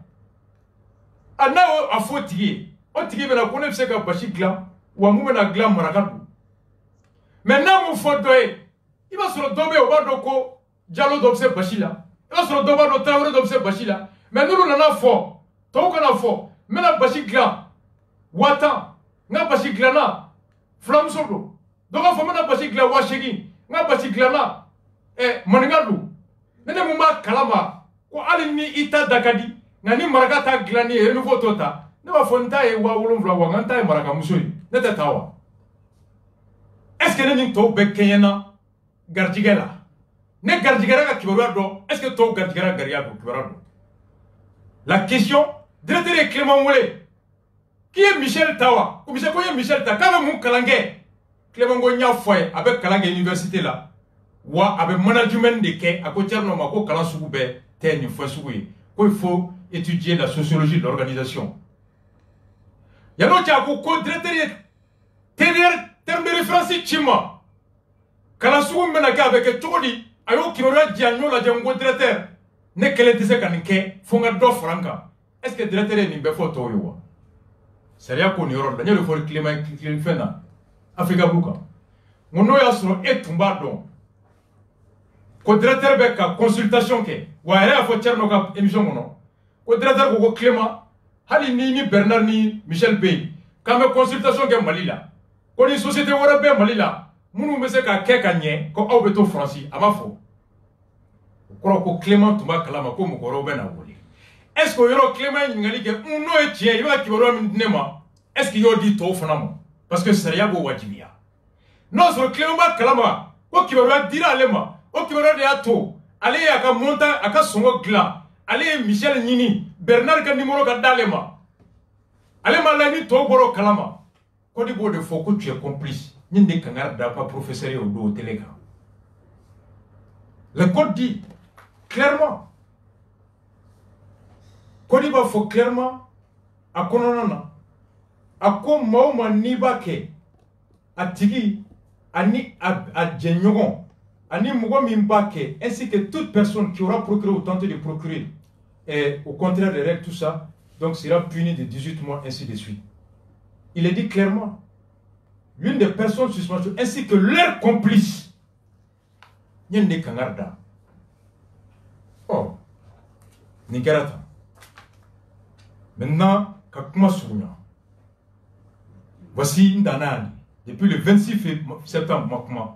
ana o a fotigi o tigi bena ko ne se ka bashi gla wa mu mena gla maragadu maintenant mon photo il va sur le domaine au bas de ko Diallo d'obse Bachila il va sur le domaine de Traoré d'obse Bachila mais nous on a fort tant qu'on a fort mais la Bachigla Watan na Bachigla na Flam Solo donc on fait na Bachigla Washegi na Bachigla na Maningadu nene mumba kalama ko alini ita dakadi nani maragata glani renouveau tota ne va fonta e wa wolumvla wa nganta e maraga musoi ne tatawa. Est-ce que nous sommes Kenyana Gardigela? Ne Gardigera Kibarado, est-ce que tu Gardigera Gariago Kibarado? La question, directeur Clément Moulé, qui est Michel Tawa? Ou Michel Tawa? Quand même, Kalangé, Clément Gonia Foy, avec Kalangé Université là, ou avec management de Ké, à côté de Nomako Kalansoube, Ten, Fosoui, qu'il faut étudier la sociologie de l'organisation. Il y a un autre directeur terme de référence chima kana sugu mena ka avec chodi ayo kimora dianyo la jango directeur ne kele tise kanike fonga do franka est-ce que directeur ni be photo yo seria ko ni ro danyelo for climat fena afrika buka ngono ya soro etumba don ko directeur be ka consultation ke wa era fo cherno ka émission ngono ko directeur ko climat hali ni Bernard ni Michel Bey kame consultation ke malila ko ni société wara be malila munu be se ka ke ka nye ko aw be to franci amafo ko Clément tuma kalama ko mo ko be na woli est-ce que yoro Clément ngali ke no e tie yo ki woro min nema est-ce que yo di to fanamo parce que seria bo wajibiya non so Clément ba kalama ko ki woro dira lema o ki woro de ato ale ya ka monta aka songo gla ale Michel Nini Bernard ka numéro ka dalema ale malani to boro kalama. Quand de faut que tu es complice, ni ne canard pas professeur au dos télégramme. Le code dit clairement Côte d'Ivoire faut clairement à kononana a ko mauma nibake a tigi ani a djenyogon ani mugo mimbake ainsi que toute personne qui aura procuré ou tenté de procurer et au contraire des règles tout ça donc sera puni de 18 mois ainsi de suite. Il est dit clairement l'une des personnes suspendues ainsi que leurs complices Nyende Kangarda. Oh, Nigerata. Maintenant, Kakuma Sounya. Voici Ndanani. Depuis le 26 septembre, Makuma.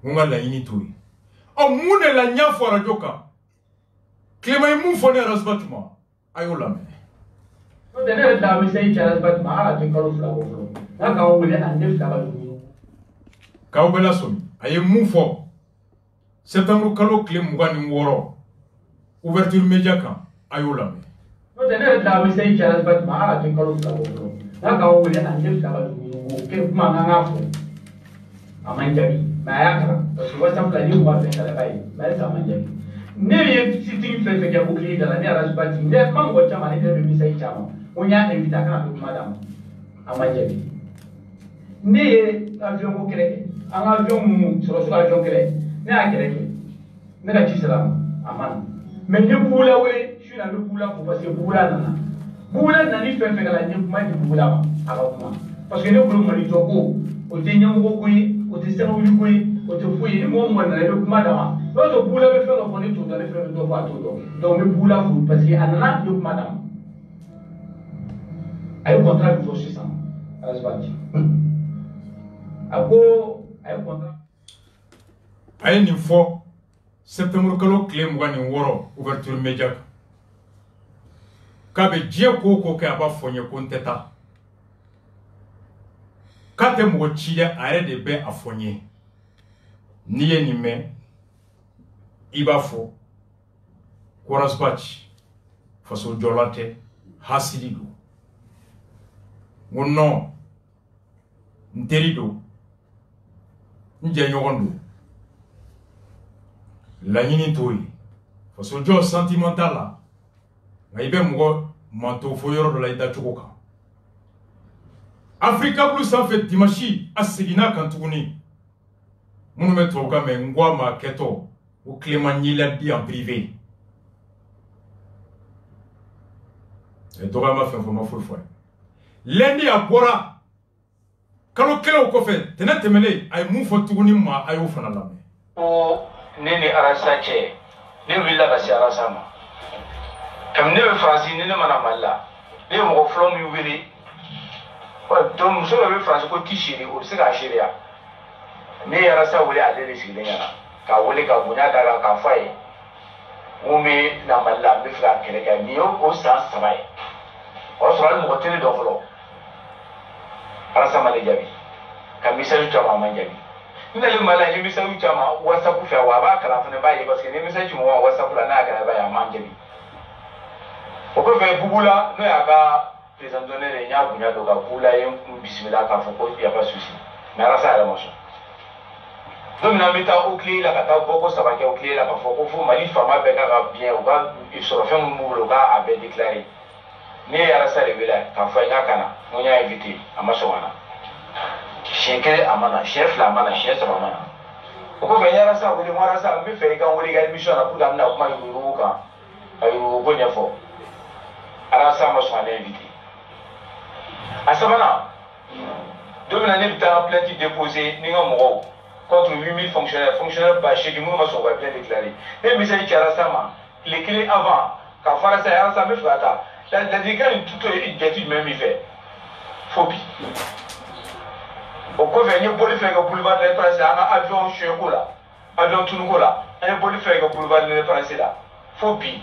Munga la initoui. Oh, Moune la Nyafo Radioka. Clément et Moufone Rasbatuma. Ayola me. Dene da mi sai charas bat ma te kalo flago. Na ka wole ande flago ni. Ka obela somi. Aye Moufo. Septembre kalo clé Mugani Woro. Ouverture média kan. Ayola me. Dene da mi sai charas bat ma te kalo flago. Na ka wole ande flago ni. Ke kuma nga fo. Amanjabi. Ma ya kara. Parce que wasa plani wa fe kala bai. Ma sa amanjabi. Ne ye sitting fait que vous créez dans la dernière asbati ne pas moi chama ne de mi sai chama on ya invite kana to madame amanjabi ne ye avion ko créé un avion mu sur avion créé ne a créé ne la tislam aman mais ne bula we je suis dans le bula pour parce que bula nana ni fait kala ne kuma di bula aba kuma parce que ne bula mali joko o te nyambo ko o te sema wi ko o te fuyi ni mo mo na le kuma dama l'autre boule avait fait le prenez tout dans les frères de voir tout donc le boule à vous parce qu'il y a un de madame ayo contrat vous aussi ça asbati ako ayo contrat ayo ni fo septembre kalo clé mugani woro ouverture média kabe die ko ke aba fonye ko nteta kate mo chide are de be afonye niye ni me Ibafo, Korasbachi, Faso Jolate, Hasidido. Mon nom, Nterido, Ndjanyondo, Lanini Toy, Faso Jo Sentimentala, Naibe Mgo, Manto Foyor de la Ida Chokoka. Africa Plus en fait Dimashi, Assigina Kantouni, Monumentoka Mengwama Keto. Ou Clément l'a dit en privé. Et tu m'a fait un peu fou. Lundi à Bora. Quand on a fait, tu n'as pas mêlé. Aïe, mon faut tourner ma aïe au fond de la main. Oh, Nene Arasache. Ne villa bassi Arasama. Comme ne français, ne manamala. Ne mon flom you willy. Donc, nous sommes français pour Tichiri ou c'est la Chiria. Ne Arasa voulait aller les Syriens. Ka wole ka bunya daga ka faye umi na malla bi fra kele ka niyo o sa sabai o sura mo tele do flo ala sama le jabi ka misaju chama manjabi ina le mala ni misaju chama whatsapp fa wa ba kala fune ba ye parce que ni misaju mo whatsapp la na kala ba ya manjabi o ko fe bubula no ya ka président donner le nya bunya do ka bula yem bismillah ka fo ko ya pas souci mais ala sa ala mo donc nous avons au clé la cata beaucoup ça va au clé la faut mali fama beka bien ou pas il sera fait un mouvement là avait déclaré né à la salle là quand faut nga kana on y a invité à masowana chef amana chef la amana chef ça amana on peut venir à ça vous demandez à ça me fait quand on regarde mission là pour amener au mal au cas ayo gonya fo ala ça masowana invité à ça maintenant donc nous avons plainte déposé ni ngamo contre 8000 fonctionnaires bâchés du monde sont bien déclarés. Et mais c'est Karasama, les clés avant, quand Farasa ça me fait la déclare toute une étude même il fait. Phobie. Au convenir pour le faire au boulevard de l'Étranger, un avion Chiogola, avion Tunugola, un pour le faire au boulevard de l'Étranger là. Phobie.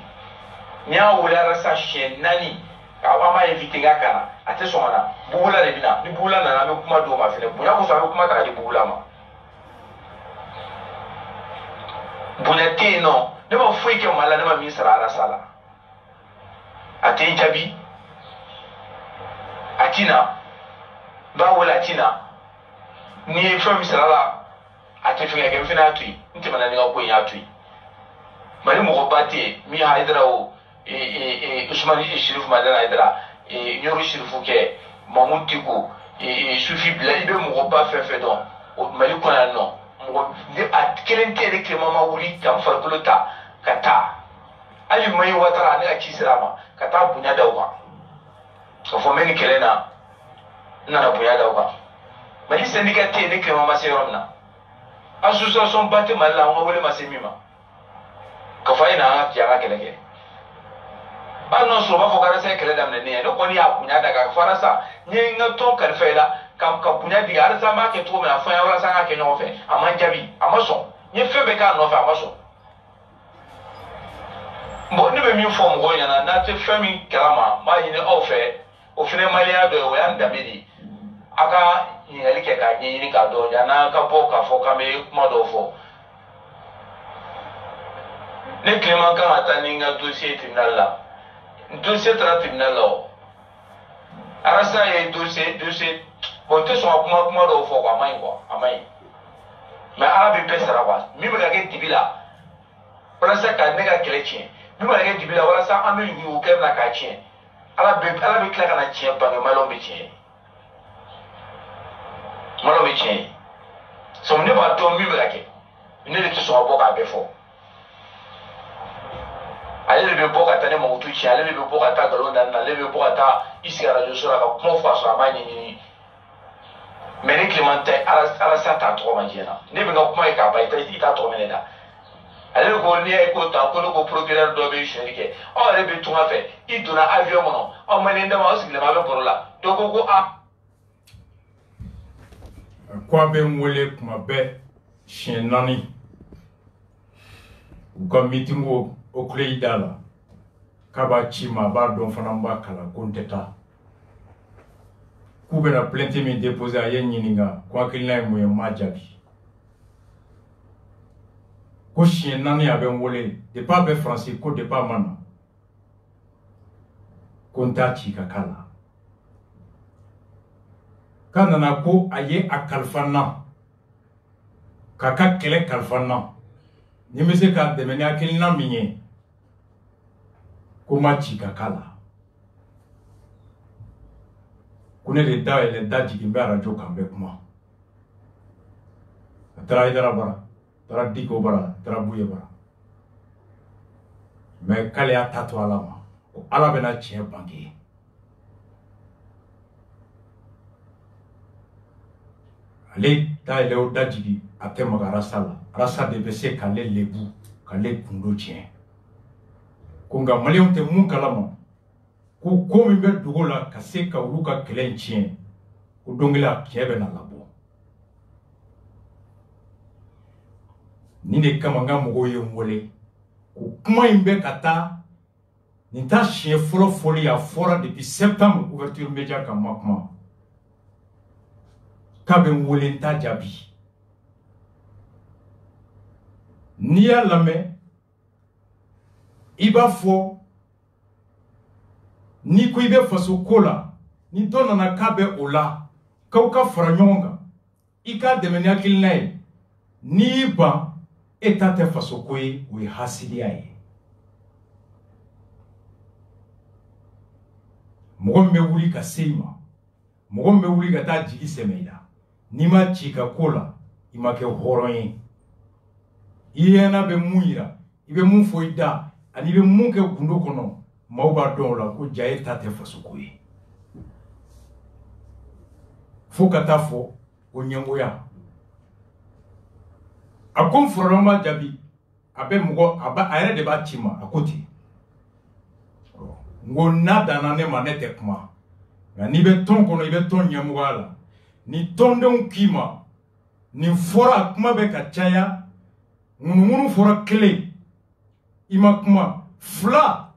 Nya ou la rasa chien nani, kawama éviter Gakana, attention là, Boula les bina, du Boula n'a pas comment d'eau ma fille, Boula vous savez comment t'as dit Boula ma. Bonete non ne ma fouille que malade ne ma mise à la sala ate jabi atina ba wala atina ni fami sala ate fi ga fina tui nti mana ni ga ko ya tui mari mo ko bate mi haidra o Ousmane Chérif Madana Aïdara Nyoro Chérifou ke Mamoud Tigo Soufi Bila ibe mo ba fait donc Mali kona non mo a kelen tele ke mama wuli tam farkulota kata ali mai watara ne a kisirama kata bunya dauka ko fo meni kelena nana bunya dauka Mali syndicat ne ke mama seromna association batte malla on wole masemima ko fayna ha tiara keleke non so ba fo gara se kele dam ne no ko ni a bunya daga farasa ni ngato karfela kam ka bunya diga arsa ma ke to me afan ya wala sa ke no fe amanjabi amaso ni fe be ka no fe amaso mo ni be mi fo mo yana na te fe mi kalama ma yini o fe o fine malia do o yan damedi aka ni alike ka ni ka do yana ka po ka fo ka me kuma do fo ne Clément kan atani nga dossier tribunal la dossier tribunal là arasa et dossier bon te sont comment do fo quoi amai mais arabe pe sara quoi mi be ka ke tibila wala sa ka ne ka chrétien mi be ka ke tibila wala sa ameli ni o kem na ka chien arabe kla kana chien pa malo be chien so ne ba to mi be ka ke ne le te so bo ka be fo ale be boka tane mo tuchi ale be boka ta galonda na le be boka ta isi radio sura ka kuma fa so amani ni mene Clémentin ala sa ta to manjena ne be no kuma ka ba ita to mene da ale ko ni e ko ta ko ko procureur do be shirike o ale be tuma fe iduna avion mono o mene nda ma osigile ma be porola to ko a kwa be mwele kuma be shin nani ko meeting o klei dala kaba chima ba don fana ba kala konteta kube na plainte mi déposé a yen nyininga kwa kilina moye majabi ko chien nani abe wole de pas be français ko de pas mana kontachi kakala kana na ko aye akalfana kaka kele kalfana nimese ka demeni akilina minye kuma chika kala kune le da ele da jigimbe radio kambe kuma tara idara bara tara diko bara tara buye bara me kale atatu alama ko ala bena chie bangi ale da ele o da jigi atema garasala rasa de bese kale lebu kale kundo chien kunga malion te mun kalama ku komi be dugola ka se ka uruka kelen chien ku dongila kiebe na labo nine kama nga mogo ye mwole ku kuma imbe kata nita chien folo foli ya fora depuis septembre ouverture média ka makma kabe mwole nta jabi ni ya lame iba fo ni ko ibe faso kola ni dona na kabe ola kauka faranyonga ika demeni akilnai ni ba etate faso koe we hasili ai mogombe wuli ka seima mogombe wuli ka ta jigi semeida ni ma chika kola imake horoyin iyena be muira ibe mun foida ani be mun ke gundo kono mauba don la ko jaye tate fasukui fokata fo onyengoya akom foroma jabi abe mugo aba ayre de batima akoti ngo nada na ne manete kuma na ni be ton kono ibe ton nyamugala ni tondon kima ni fora kuma be ka chaya ngunu fora kle ima kuma fla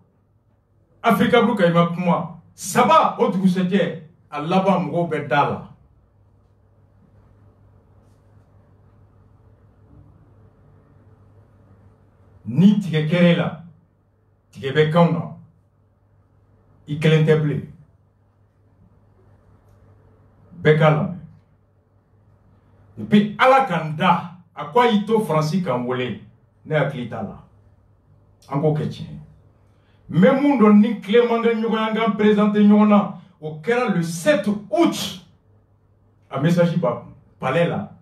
Afrika bruka ima kuma saba odugu seje alaba mgo be dala ni tige kerela tige be kauna ikelente ble bekala depuis ala kanda akwa ito francis kan wole ne aklita la anko ketien Même on ni Clément Gagnon présenté au Kera le 7 août. À message palais là.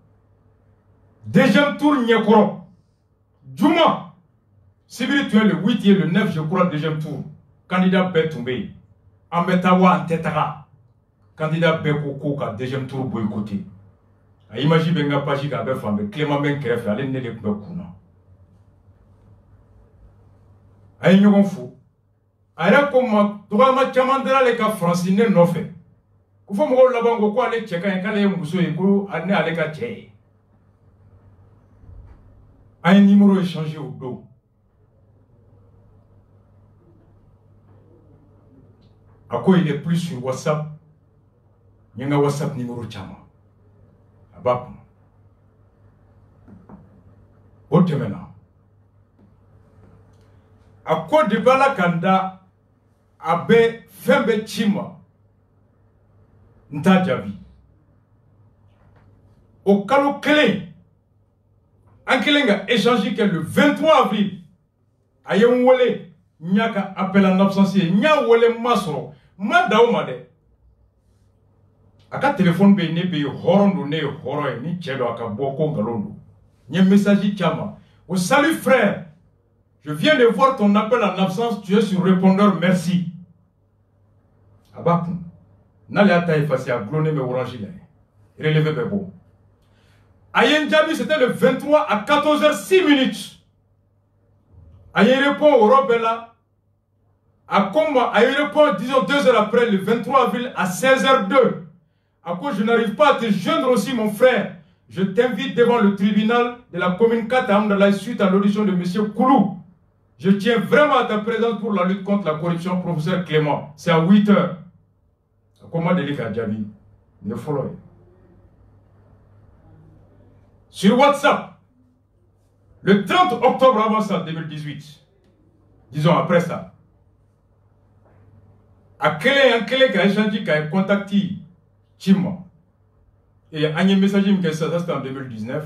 Deuxième tour Nyekoro. Juma. Sibiri tu es le 8 et le 9, je crois, deuxième tour. Candidat Betumbe. Ambetawa Antetara. Candidat Bekoko, deuxième tour boycotté. Imagine Benga Paji qui avait fait Clément Ben Kref, allez ne le Bekuna. Aïe, nous fou. Aïe, comme toi, ma chamandra les cas français ne fait. Il faut me là-bas, on va aller checker un calé, on vous et vous, allez à l'écart. Un numéro échangé au dos. À quoi il est plus sur WhatsApp? Il y a un WhatsApp numéro Chama. Abap. Autre maintenant. À quoi de Bala Kanda Abe Fembe Chima Ntajavi. Au Kalo Kele. Un Kelenga échangé que le 23 avril. Ayen Wole. Nyaka appel en absence. Nya Wole Masro. Madao Made. Aka téléphone be ne be horon ne horo ni chedo aka boko ngalondo. Nye message Chama. Au salut frère. Je viens de voir ton appel en absence, tu es sur répondeur, merci. Abakou. N'allez effacé à glonner mes oranges là. Relevé bebo. Ayen Djabi, c'était le 23 à 14h06. Ayen répond au Robella. À Komba, Ayen répond, disons 2 heures après, le 23 avril à 16h02. À quoi je n'arrive pas à te joindre aussi, mon frère. Je t'invite devant le tribunal de la commune 4 à Amdalaï suite à l'audition de M. Koulou. Je tiens vraiment à ta présence pour la lutte contre la corruption, professeur Clément. C'est à 8 heures. Comment délicat Djabi? Ne follow. Sur WhatsApp, le 30 octobre avant ça, 2018, disons après ça, à quel qui a échangé, qui a contacté Chima, et un message qui ça c'était en 2019.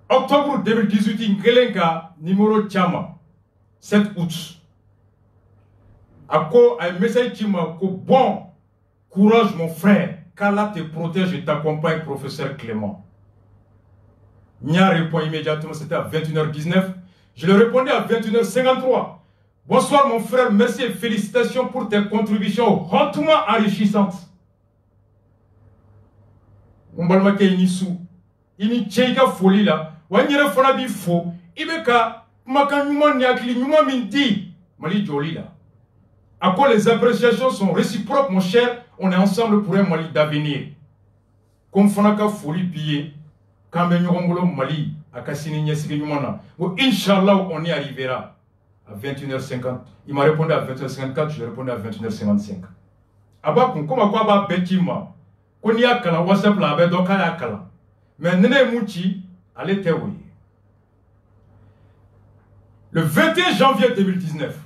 Octobre 2018, Ngelenka, numéro Chama, 7 août. À quoi un message Chima, bon courage mon frère, qu'Allah te protège et t'accompagne, professeur Clément. Nia répond immédiatement, c'était à 21h19. Je le répondais à 21h53. Bonsoir mon frère, merci et félicitations pour tes contributions hautement enrichissantes. Mbalmake inisu, ini tcheika folie là, wanyere fona bi fo, ibeka maka nyuma nyakli nyuma minti, Mali joli là. À quoi les appréciations sont réciproques mon cher, on est ensemble pour un Mali d'avenir. Comme fonaka folie pillée, quand ben nyongolo Mali, à Kassini nyesiki nyumana, ou Inch'Allah on y arrivera. À 21h50. Il m'a répondu à 21h54, je lui ai répondu à 21h55. Abakun, comme à quoi va Betima, qu'on y a kala WhatsApp là, ben donc à la kala. Mais Nene Mouchi, allez te oui. Le 21 janvier 2019,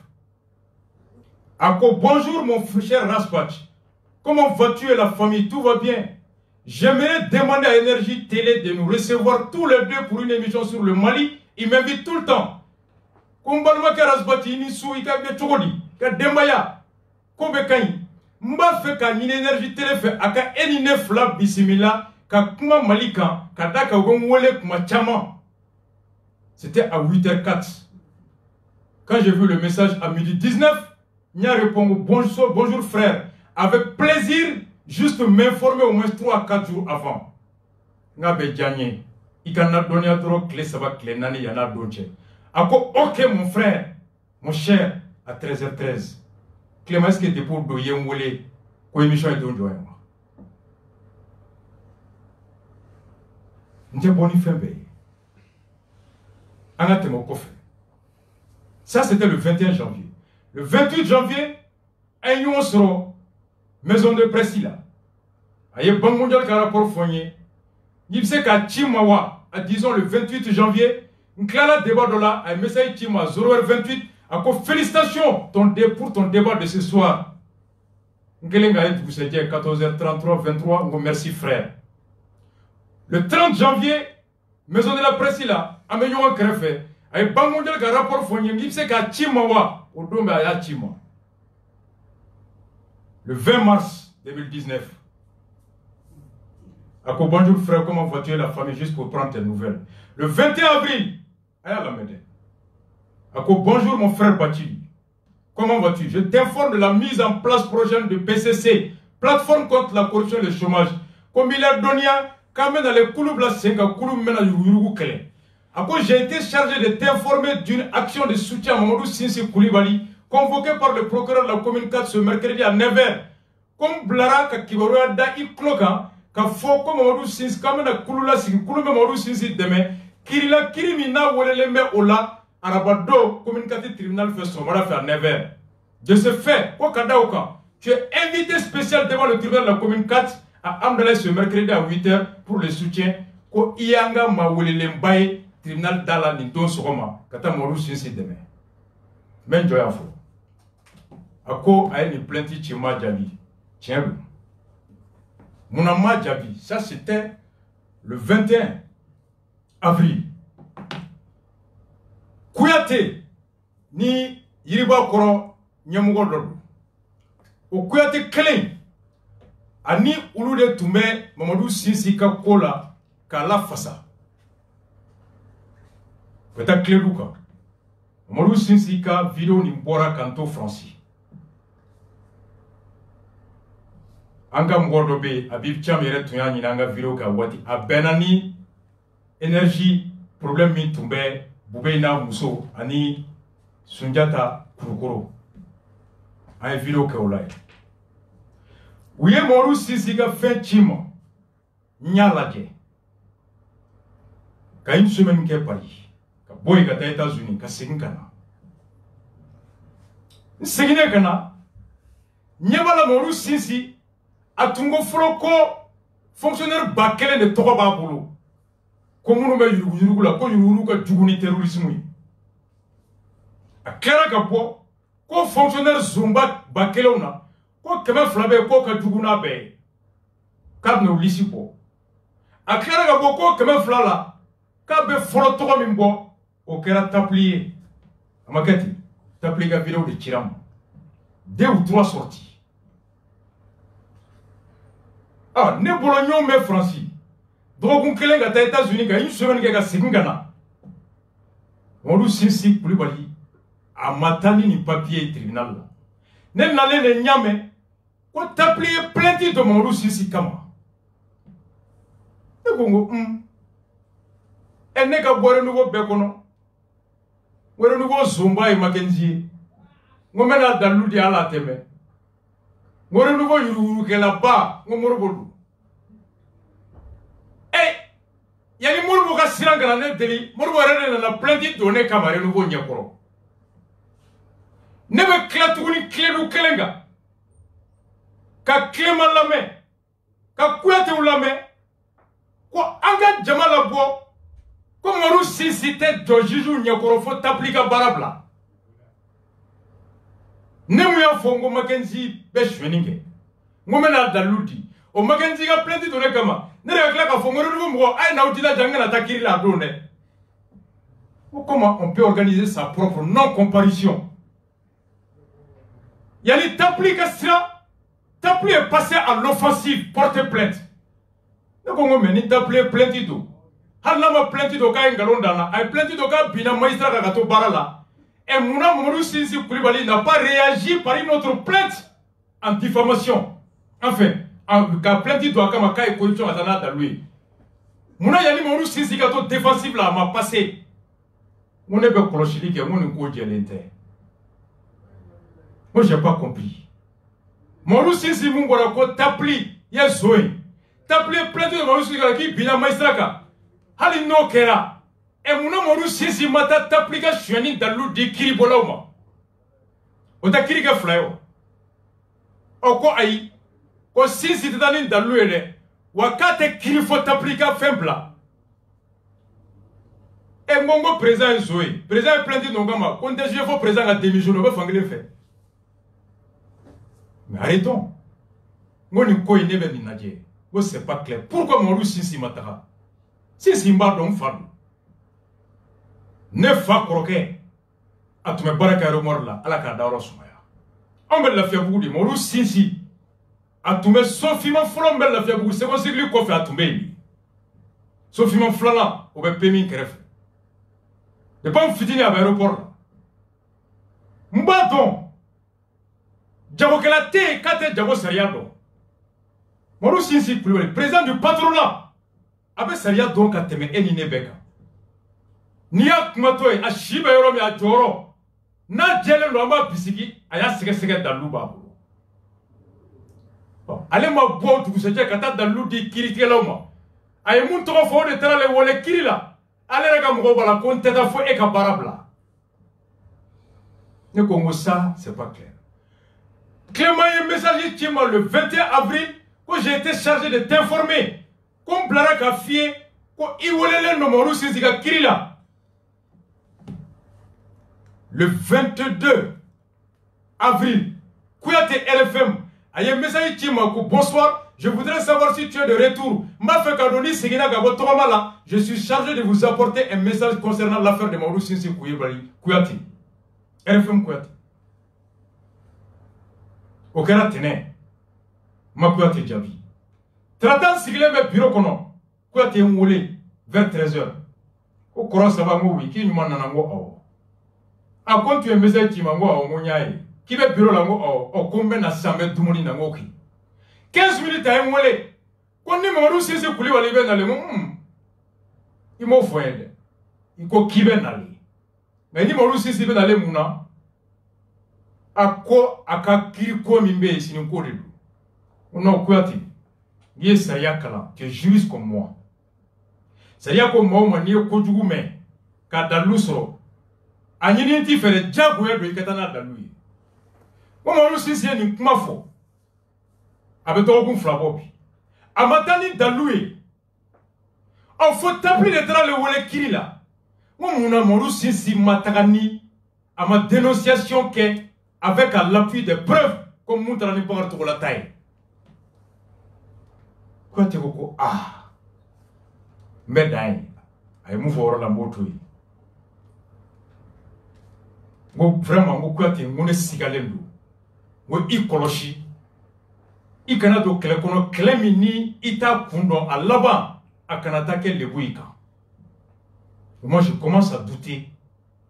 Ako, bonjour mon cher Raspach. Comment vas-tu et la famille? Tout va bien? J'aimerais demander à Énergie Télé de nous recevoir tous les deux pour une émission sur le Mali. Il m'invite tout le temps. Kumbalma Karasbati ni sou ikabe chokodi ka dembaya ko be kan mba fe ka ni Énergie Télé fe aka enine fla bisimila ka kuma malika ka daka gon wole kuma chama. C'était à 8h04. Quand j'ai vu le message à 12h19, Nia répond bonjour frère, avec plaisir, juste m'informer au moins 3 à 4 jours avant. Nga be gagné. Ikana donné à trop clé ça va clé nani yana donche. Ako, ok mon frère, mon cher, à 13h13. Clément, est-ce que tu es pour doyer un wolé? Quoi émission est donc joint? Nous avons bonne fin bé. On a mon coffre. Ça, c'était le 21 janvier. Le 28 janvier, un yon sera maison de presse là. Aïe, Banque mondiale qui a rapport fournier. Il sait qu'à Chimawa, disons le 28 janvier, Nkala débat de là, un message qui m'a 0h28. Encore félicitations pour ton débat de ce soir. Nkelenga est vous êtes 14h33, 23. Merci frère. Le 30 janvier, maison de la presse là, Amélion Greffé, ay Banque mondiale ka rapport fo ñem yipse ka chima wa o dombe aya chima. Le 20 mars 2019. Ako bonjour frère, comment vas-tu la famille, juste pour prendre tes nouvelles. Le 21 avril, aya la mede. Ako bonjour mon frère Bachili. Comment vas-tu? Je t'informe de la mise en place prochaine de PCC, plateforme contre la corruption et le chômage. Comme il a donné, quand même dans les couloubs la senga, couloubs mena yurugu kele. Après, j'ai été chargé de t'informer d'une action de soutien à Mamadou Sinsi Koulibaly, convoqué par le procureur de la commune 4 ce mercredi à 9h. Comme Blara ka Kibaroya da ikloka, ka foko Mamadou Sinsi, quand même na kouloula sigi, kouloube Mamadou Sinsi deme, kirila kirimina weleleme ola, Arabado, commune 4 tribunal fait son mandat fait à 9h. De ce fait, tu es invité spécial devant le tribunal de la commune 4 à Amdalay ce mercredi à 8h pour le soutien. Ko Ianga Mawelelembaye, tribunal d'Ala Nindon Sogoma, Kata Morou Sinsi demain. Men Joyafo. Ako a une plainte Chima Djabi. Tiens, Mounama Djabi, ça c'était le 21 avril. Kouyaté ni Yiriba Koro Nyamugo Dodo. O Kouyaté Kelen ani Ulude Toume Mamadou Sinsi ka kola ka la fasa. Peut-être Clélouka. Mamadou Sinsi ka vidéo ni Mbora Kanto Franci. Anga Mgodobe Abib Cham yere tunya ni nanga vidéo ka wati a benani énergie problème mi tumbe Boubeina Mousso ani Sunjata Kurukuro. A vidéo ka olay. Ouye Mamadou Sinsi ka fin chima nyalaje. Ka une semaine ke Paris. Ka boy ka ta États-Unis ka sinkana. Signé kana nyabala Mamadou Sinsi atungo froko fonctionnaire bakele de tokoba bolo. Comme me yurugu la ko yurugu ka juguni terrorisme. A kera ka po ko fonctionnaire zumba bakele ona ko kema flabe ko ka juguna be. Kad no lisipo. A kera ka po ko kema flala ka be folo toko mimbo o kera taplier. Amakati taplier ka vidéo de Chiram. 2 ou 3 sorties. Ah, ne bolognon me Franci. Drogun kelen ga ta États-Unis ga une semaine ga singana. Mamadou Sinsi Koulibaly a matani ni papier tribunal. Ne nale ne nyame ko taplier plainte de Mamadou Sinsi kama. Ne gongo ene ga bore nouveau bekono. Wore nouveau Zumba e Mackenzie. Ngomena daludi ala teme. Ngore nouveau yuru ke la ba ngomoro bodu. Yali mourbo ka siranga na deli mourbo rene na plainte donné kamare nouveau nyakoro. Nebe klatuguni kledu kelenga. Ka klema lame. Ka kuyate ulame. Ko anga jamala bo. Ko Mamadou Sinsi te dojiju nyakoro fo taplika barabla. Nemu ya fongo Mackenzie be shweninge. Ngomena daludi. O Mackenzie ga plainte donné kama. Nere ka fongo nouveau mo ay na utila jangana takiri la donné. Comment on peut organiser sa propre non-comparution? Yali Tapli Kastra, Tapli est passé à l'offensive, porter plainte. Ne Congo meni Tapli plainte tout. Halama plainte do ka ngalondana, ay plainte do ka bina maïstra ka gato barala. Et Mouna Mamadou Sinsi Koulibaly n'a pas réagi par une autre plainte en diffamation. Enfin, ka plainte do ka maka et corruption atana dalui. Mouna yali Mamadou Sinsi gato défensif là m'a passé. On est bien clochili que mon ko djelente. Moi j'ai pas compris. Mamadou Sinsi mungora ko Tapli ya zoé. Tapli plainte de Mamadou Sinsi qui bina maïstraka. Hali no kera. Et mon Mamadou Sinsi mata Tapli ka shwani dalu di kiri boloma. O ta kiri ka flayo. O ko ayi. Ko Sinsi tani dalu ele. Wakate kiri fo Tapli ka fembla. Et mon président Zoé, président plainte d'Ongama, quand je faut président à démission, on va faire fait. Mais arrêtons. Moi, je ne sais pas c'est pas clair. Pourquoi Mamadou Sinsi Matara? Sinsi m'a donc fallu. ne fa kɔrɔkɛ a tun bɛ baara kɛ aéroport la ala k'a dayɔrɔ sumaya anw bɛ Lafiyabugu de Mɔribu Sinsi a tun bɛ so finman fɔlɔ min bɛ Lafiyabugu Second Cycle kɔfɛ a tun bɛ yen so finman filanan o bɛ PMI kɛrɛfɛ depuis an fitinin a bɛ aéroport la n b'a dɔn jagokɛla tɛ yen k'a tɛ jago sariya dɔn Mɔribu Sinsi Kulibali président du patronat a bɛ sariya dɔn ka tɛmɛ e ni ne bɛɛ kan n'i y'a kumatɔ ye a si bɛ yɔrɔ min a jɔyɔrɔ n'a jɛlen don an b'a bisigi a y'a sɛgɛsɛgɛ dalilu b'a bolo ale ma bɔ o dugusɛjɛ ka taa dalilu di kiiritigɛlaw ma a ye mun tɔgɔ fɔ o de taara le wele kiiri la ale yɛrɛ ka mɔgɔw b'a la ko n tɛ taa fo e ka baara bila ne ko n ko ça c'est pas clair Clément ye message ci ma le 21 avril ko j'ai été chargé de t'informer ko n bilara ka f'i ye ko i welelen don Mɔribu Sinsi ka kiiri la. Le 22 avril, Kouyaté RFM a un message qui m'a dit bonsoir, je voudrais savoir si tu es de retour. Ma fait Kadoni Segina Gabo Toromala, je suis chargé de vous apporter un message concernant l'affaire de Mɔribu Sinsi Kouyaté. RFM Kouyaté. Au Kera Tene, ma Kouyaté Djabi. Tratan Sigile me bureau kono, Kouyaté Mwoulé, vers 13h. Au Kora Sabango, qui nous mananango. A quand tu es message qui m'a dit qui va bureau là au combien na sambe dumuni na ngoki 15 minutes à mwele quand ni Mɔribu Sinsi Kulibali ben ale il m'a fait il ko ki ben ale mais ni Mɔribu Sinsi ben ale muna ako aka kiri ko min be sini ko de do on Kouyaté ni sariya kala tu es juriste comme moi sariya ko mo ni ko jugu mais ka dalu soro a ɲini ti fɛrɛ jagoya don I ka taa n'a dalu ye ko Mɔribu Sinsi ye nin kuma fɔ a bɛ dɔgɔkun 2 bɔ bi a ma taa ni dalu ye fo tapli de taara le wele kiiri la ko mun na Mɔribu Sinsi ma taga ni a ma dénonciation kɛ avec l'appui des preuves comme mun taara ni Bakari Togola ta ye Kouyaté ko n bɛ dan ye a ye mun fɔ o yɔrɔ la n b'o to yen vraiment ngo Kouyaté ngo ne sigalen do ngo I kɔlɔsi I kana do kɛlɛ kɔnɔ kɛlɛ min ni I t'a kun dɔn a laban a kana taa kɛ lebu I kan moi je commence à douter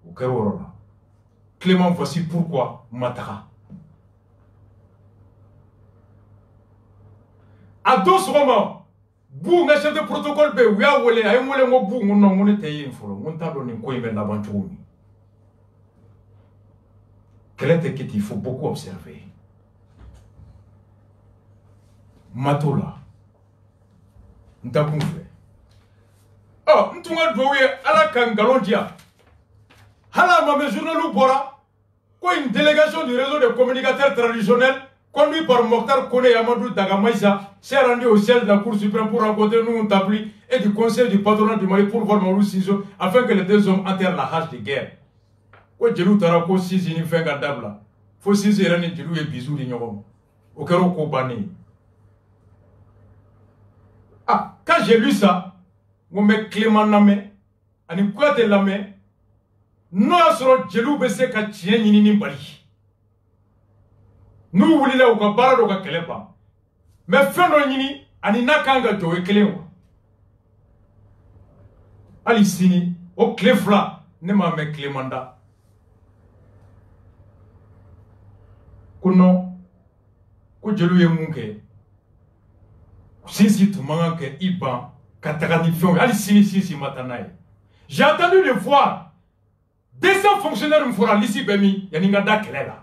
au kɛra o yɔrɔ la Clément voici pourquoi ma taga a don sɔgɔma bu n ka chef de protocole bɛ u y'a wele a ye n wele n ko bu n ko non n ko ne tɛ yen fɔlɔ n ko n t'a dɔn nin ko in bɛ laban cogo min il faut beaucoup observer. Matola. Ntakunfe. Oh, ntunga doué ala kangalondia. Hala mame journalu bora. Quoi une délégation du réseau de communicateurs traditionnels conduit par Mokhtar Kone Amadou Dagamaïsa s'est rendu au siège de la Cour suprême pour rencontrer nous Tapli et du conseil du patronat du Mali pour voir Mɔribu Sinsi afin que les deux hommes enterrent la hache de guerre. Ko jelu tara ko Sinsi ni fɛn ka dabila fo Sinsi yɛrɛ ni jelu ye bisu di ɲɔgɔn ma o kɛra o ko bannen quand j'ai lu ça n bɛ Clément lamɛn ani Kouyaté lamɛn n'o y'a sɔrɔ jeliw bɛ se ka tiɲɛ ɲini ni bali n'u wulila u ka baara dɔ ka kɛlɛ ban mais fɛn dɔ ɲini ani n'a kan ka jɔ o ye kelen wa hali sini o tile 2 ne m'a mɛn Clément da ko non ko jeliw ye mun kɛ Sinsi tun man kan kɛ I ban ka taga ni fɛnw ye hali sini Sinsi ma taa n'a ye j'ai entendu de voir 200 fonctionnaires min fɔra lisi bɛ min yanni n ka da kɛlɛ la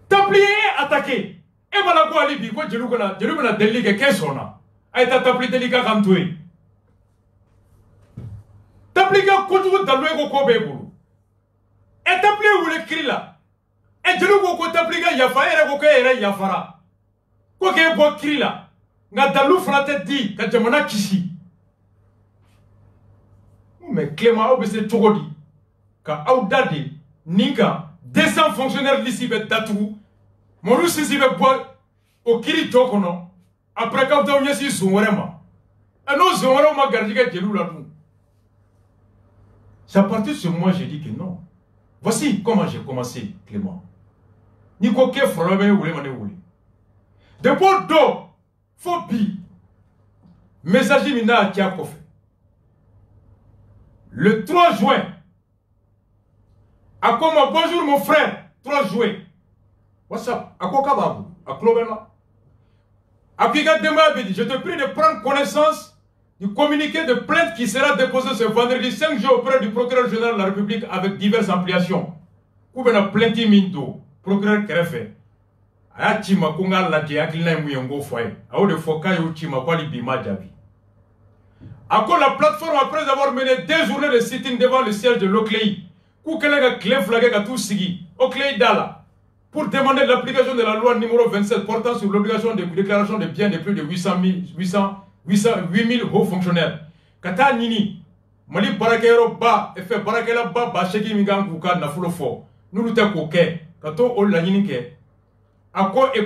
Tapli ye attaqué e mana ko hali bi ko jeliw bɛna delili kɛ k'e sɔnna a ye taa Tapli deli k'a kan to yen Tapli ka kojugu dalu ye ko b'e bolo Tapli ye wele kiiri la jeliw ko Tapli ka yafa e yɛrɛ ko k'e yɛrɛ yafara ko k'e bɔ kiiri la nka dalu fana tɛ di ka jamana kisi mais Clément aw bɛ se cogo di ka aw da de nin kan 200 fonctionnaires lisi bɛ datugu Mɔribu Sinsi bɛ bɔ o kiiri jɔ kɔnɔ après k'aw t'aw ɲɛsin zon wɛrɛ ma n'o zon wɛrɛw ma garijɛgɛ jeliw la dun C'est à partir de ce moment j'ai dit que non. Voici comment j'ai commencé, Clément. Niko ke frolome wule mane wule. Depuis do, faut bi. Message mina a tia kofe. Le 3 juin. A comment bonjour mon frère. 3 juin. What's up? A quoi kababu? A klobena. A kika dema bedi. Je te prie de prendre connaissance du communiqué de plainte qui sera déposé ce vendredi 5 juin auprès du procureur général de la République avec diverses ampliations. Koubena plainti mindo. Procureur Kerefe. Aya chima kunga laje akilina muyongo foye. Aou de foka yo chima kwa li bima jabi. Ako la plateforme après avoir mené 2 journées de sitting devant le siège de l'Oclei. Koukelega clé flagué ka tout sigi. Oclei dala. Pour demander l'application de la loi numéro 27 portant sur l'obligation de déclaration de biens de plus de 8000 hauts fonctionnaires. Kata nini. Mali barakero ba. Efe barakela ba sheki mingan kouka na fulo fo. Nous nous t'avons fait. Quand on l'a dit, et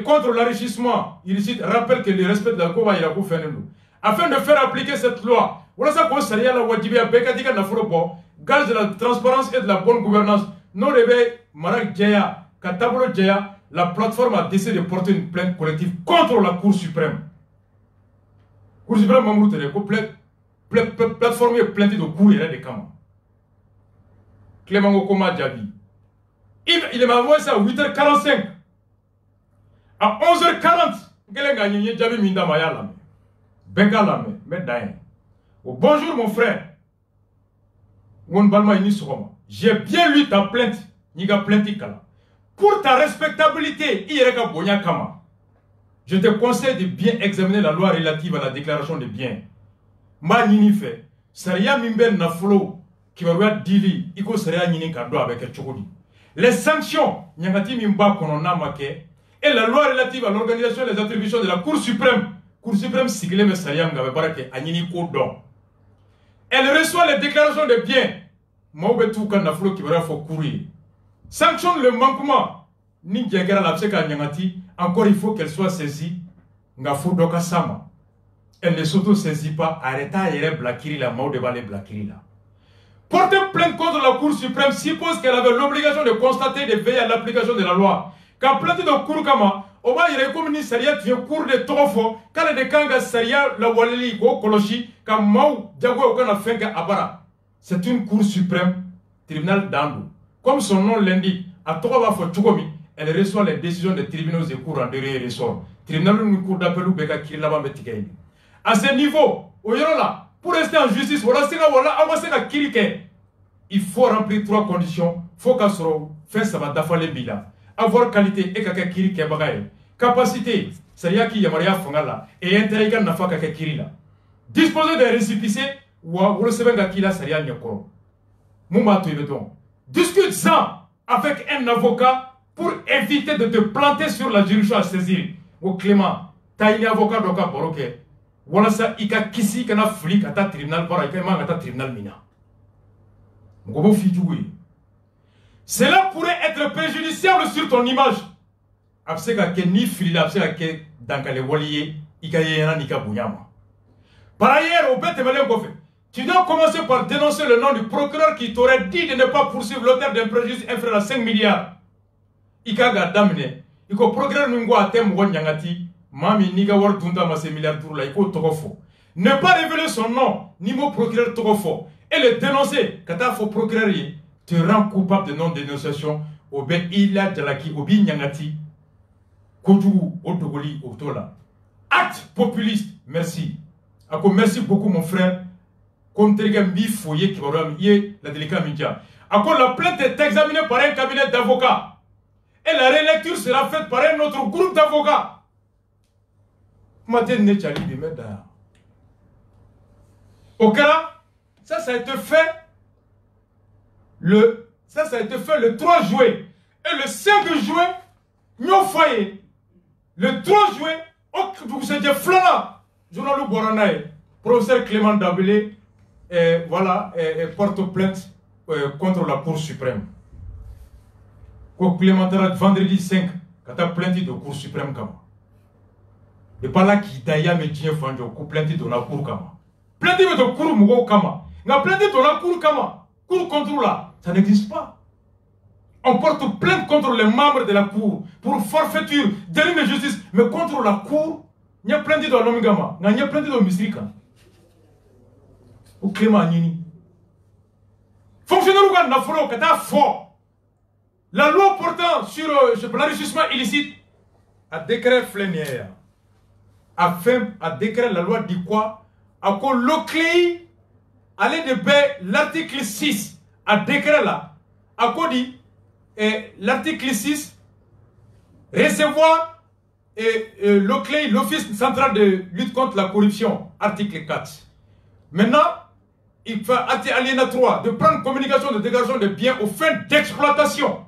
contre l'enrichissement illicite, rappelle que le respect de la loi il a fait nous. Afin de faire appliquer cette loi, voilà ça qu'on s'allie à la Wajibia Bekatika Nafurobo, gage de la transparence et de la bonne gouvernance. Non, les Marak Djaya, Katabolo Djaya, la plateforme a décidé de porter une plainte collective contre la Cour suprême. Cour suprême, Mamoud, plateforme est plainte de Cour et de Kama. Clément Okoma Djabi. Il m'a envoyé ça à 8h45. À 11h40, il a gagné Djabi Minda Maya Lame. Benga Lame, Medaïn. Bonjour mon frère. J'ai bien lu ta plainte. Niga plainte kala. Pour ta respectabilité, je te conseille de bien examiner la loi relative à la déclaration des biens. Ma nini fait. Saria Mimben Nafolo, qui va dire, il faut Saria Nini Kado avec Chokodi. Les sanctions, Nyangati Mimba Konona Make, et la loi relative à l'organisation des attributions de la Cour suprême Siglem et Sayam Gabebarake, Anini Kodon. Elle reçoit les déclarations de biens. Maubetou Kanaflo qui va faire courir. Sanctionne le manquement. Ni Diagara Lapseka Nyangati, encore il faut qu'elle soit saisie. Ngafo Doka Sama. Elle ne s'auto-saisit pas. Arrêta et Blakiri la mort de Balé Blakiri la. Porter plainte contre la Cour suprême suppose qu'elle avait l'obligation de constater et de veiller à l'application de la loi. Quand plainte de Cour Kama, au moins il y a comme une saria qui est cours de Torofo, quand il y a des kangas saria la Waleli, Go Koloshi, quand Mao Diago Okana Fenka Abara. C'est une Cour suprême, tribunal d'Andou. Comme son nom l'indique, à Torova Fotugomi, elle reçoit les décisions des tribunaux et cours en derrière et ressort. Tribunal de Cour d'appel ou Beka Kirlaba Metikaï. À ce niveau, au Yorola, pour rester en justice, il faut remplir 3 conditions. Il faut qu'elle soit fait ça va d'affaler bila. Avoir qualité et kaka kiri kebagaye. Capacité, c'est-à-dire qu'il y a Maria Fongala et intérêt n'a pas kaka kiri là. Disposer des récépissés ou recevoir kila c'est-à-dire nyokoro. Mouma tu es donc. Discute-en avec un avocat pour éviter de te planter sur la juridiction à saisir. Au Clément, t'as un avocat doka boroke. Voilà ça, il y a qui kana flic à ta tribunal para il y a ta tribunal mina. Ngobo fidjoui. Cela pourrait être préjudiciable sur ton image. Abseka ke ni fili abseka ke dankale waliye ikayena nika bunyama. Par ailleurs, au bête melem kofe. Tu dois commencer par dénoncer le nom du procureur qui t'aurait dit de ne pas poursuivre l'auteur d'un préjudice inférieur à 5 milliards. Ikaga damne. Iko procureur n'ungo atem wonyangati. Mami niga war dunda ma ces milliards d'euros là, il faut togofo. Ne pas révéler son nom, ni mon procureur togofo. Et le dénoncer, quand tu faux procureur, te rend coupable de non-dénonciation. Obe ila jalaki, obi nyangati, kojugu, otogoli, otola. Acte populiste, merci. Ako merci beaucoup mon frère. Comme tu as mis foyer qui va la délicat média. Ako la plainte est examinée par un cabinet d'avocats. Et la relecture sera faite par un autre groupe d'avocats. Au cas, ça a été fait le 3 juin. Et le 5 juin, nous foyer. Le 3 juin, c'était Flora, journal Boranaï, professeur Clément Dabélé, voilà, porte plainte contre la Cour suprême. Clément vendredi 5, quand tu as plainte de Cour suprême comme et par là qui d'ailleurs me dit fanjo ku plainte de la Cour kama plainte de Cour mugo kama nga plainte de la Cour kama Cour contre là, ça n'existe pas. On porte plainte contre les membres de la cour pour forfaiture, délit de justice, mais contre la cour, il y a plainte de l'Omigama, il y a plainte de Misrika. Au Clément Nini. Fonctionnaire ou n'a folo que t'as fort. La loi portant sur l'enrichissement illicite a décret flénière. A décret la loi dit quoi? A quoi l'oclé allait de l'article 6 a décret là. A quoi dit l'article 6 recevoir l'oclé l'office central de lutte contre la corruption article 4. Maintenant il faut alinéa 3 de prendre communication de déclaration de biens aux fins d'exploitation.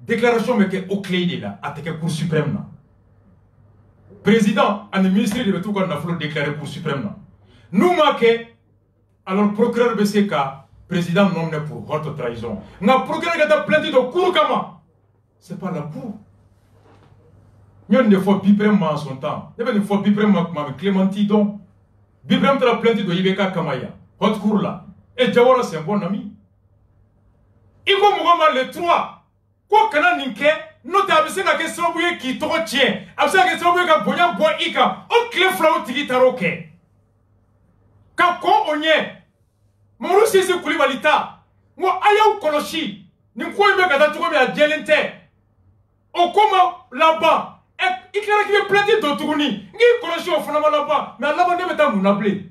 Déclaration mais que au clé de là, à la Cour suprême. Président, à le ministère de tout qu'on a fallu déclarer Cour suprême. Nous marquons, alors procureur BCK, président nommé pour haute trahison. N'a procureur qui a plainte de Cour comment? C'est pas la Cour. Nous ne faut biprem en son temps. Nous ne faut biprem avec Clémentine donc. Biprem te la plainte de Ibeka Kamaya. Haute Cour là. Et Jawara c'est un bon ami. Il faut mourir les trois. Quoi que l'on n'ait nous t'avons que ça qui te retient. Après que ça veut que boya boy ika. On clé flau tiki taroke. Quand on y est, mon russi c'est Koulibalita. Moi aïe ou koloshi. Ni quoi il me gâte tout comme à Djelente. On comment là-bas. Il y a qui est planté d'autourni. Ni koloshi au fond là-bas. Mais là-bas ne mettons mon ablé.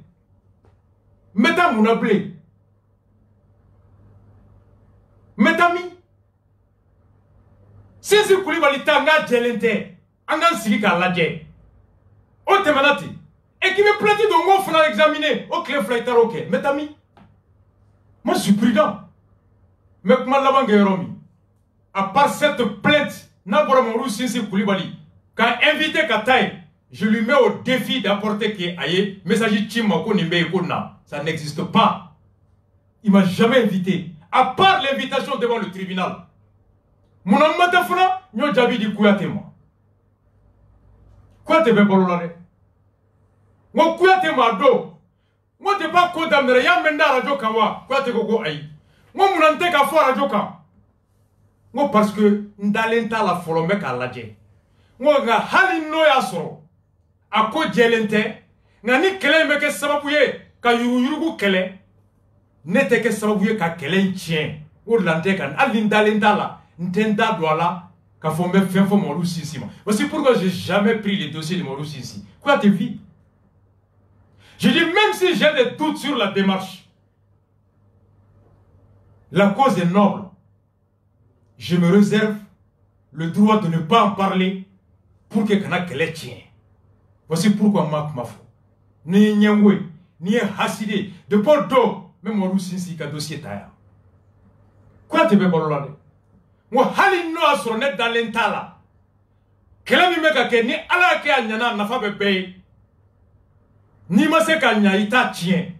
Mettons mon ablé. Mettami. Si c'est Koulibalita, on a Djelente. On a Sirika Ladje. On te manati. Et qui me plaît de moi, il faut l'examiner. Au clé flight ok. Mais t'ami, moi je suis prudent. Mais comment la à part cette plainte, n'a pas mon roussi c'est Koulibaly. Quand invité Kataï, je lui mets au défi d'apporter qui aïe, message Chimako Nimbe Kona. Ça n'existe pas. Il m'a jamais invité. À part l'invitation devant le tribunal. Mon homme m'a fona, nous jabi di Kouyaté moi. Quoi te ben bololare? Moi Kouyaté ma do. Moi te pas condamné, y'a menda radio kawa. Kouyaté koko aïe. Moi mon ante ka fo radio kan. Moi parce que ndalenta la folombe ka ladje. Moi nga hali no ya soro. Ako Djelente, nga ni kele meke sababuye ka yurugu kele. Nete ke sababuye ka kele ntien. Ou lante kan ali ndalenta la. Ntenda douala, qu'a fait même fin for mon ici. Voici pourquoi j'ai jamais pris les dossiers de mon ici. Quoi te vis? Je dis même si j'ai des doutes sur la démarche, la cause est noble. Je me réserve le droit de ne pas en parler pour que kana qu'elle tient. Voici pourquoi ma foi. Ni nyangwe, ni haside, de Bordeaux, même mon ici qu'a dossier taille. Quoi te veux parler? Moi, hali no asoro ne dalentala. Kela mi meka ke ni ala ke anyana nafa bebe. Ni ma se ka nya ita tien.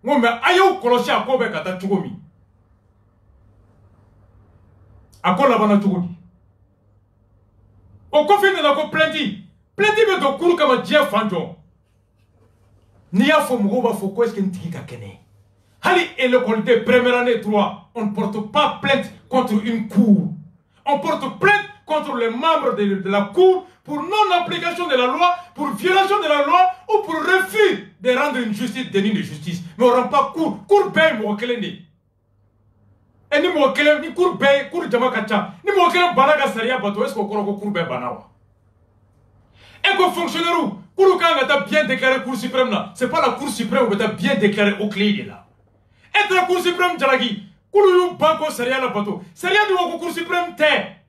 Mo me ayo kolosi akobe kata chugomi. Akola bana chugodi. O kofi na ko plenty. Plenty be do kuru kama dia fanjo. Ni ya fo mugo ba fo ko eske ntiki ka kene. Hali et l'école de première année 3, on ne porte pas plainte contre une cour. On porte plainte contre les membres de la cour pour non-application de la loi, pour violation de la loi ou pour refus de rendre une justice, déni de justice. Mais on ne rend pas cour. Cour paye mouakeleni. Et ni mouakeleni, ni cour paye, cour jamakacha. Ni mouakeleni banaga saria bato, est-ce qu'on croit que cour paye banawa? Et que fonctionnaire ou, cour quand on bien déclaré cour suprême là, c'est pas la cour suprême où on a bien déclaré au clé là. Et la Cour suprême Djalagi, Koulouyou Banko Saria la bateau. Saria du Cour suprême te,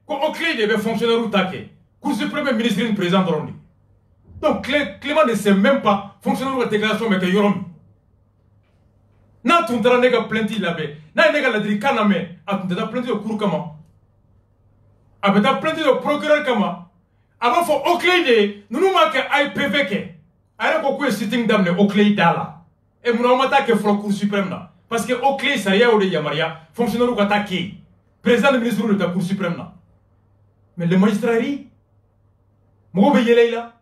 qu'au clé des fonctionnaires ou taqué. Cour suprême ministre de président de Rondi. Donc Clément ne sait même pas fonctionnaire ou la déclaration mais que Yorom. N'a ton nega plainti là-bas. N'a nega la dit kaname. A ton plainti de Cour comment. A ta plainti de procureur comment. Avant faut au clé de, nous nous manquons IPV ke. A beaucoup sitting down au clé d'ala. Et mon amata que faut Cour suprême là. Parce que au clé, ça y est, au Yamaria, fonctionnaire ou attaqué, président du ministre de la Cour suprême. Mais le magistrat, moi, je suis là.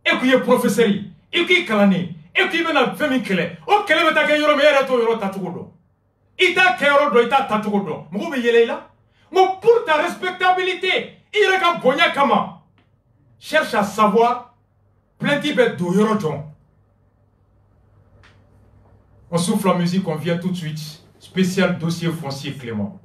Et puis, le professeur, et puis, Kalane, et puis, il y a 20 clés. Oh, quel est le temps que tu as ita kero do ita tatugo do mugo be yele la mo pour ta respectabilité ira ka bonya kama cherche à savoir plainti be do yoro jon. On souffle la musique, on vient tout de suite. Spécial dossier foncier Clément.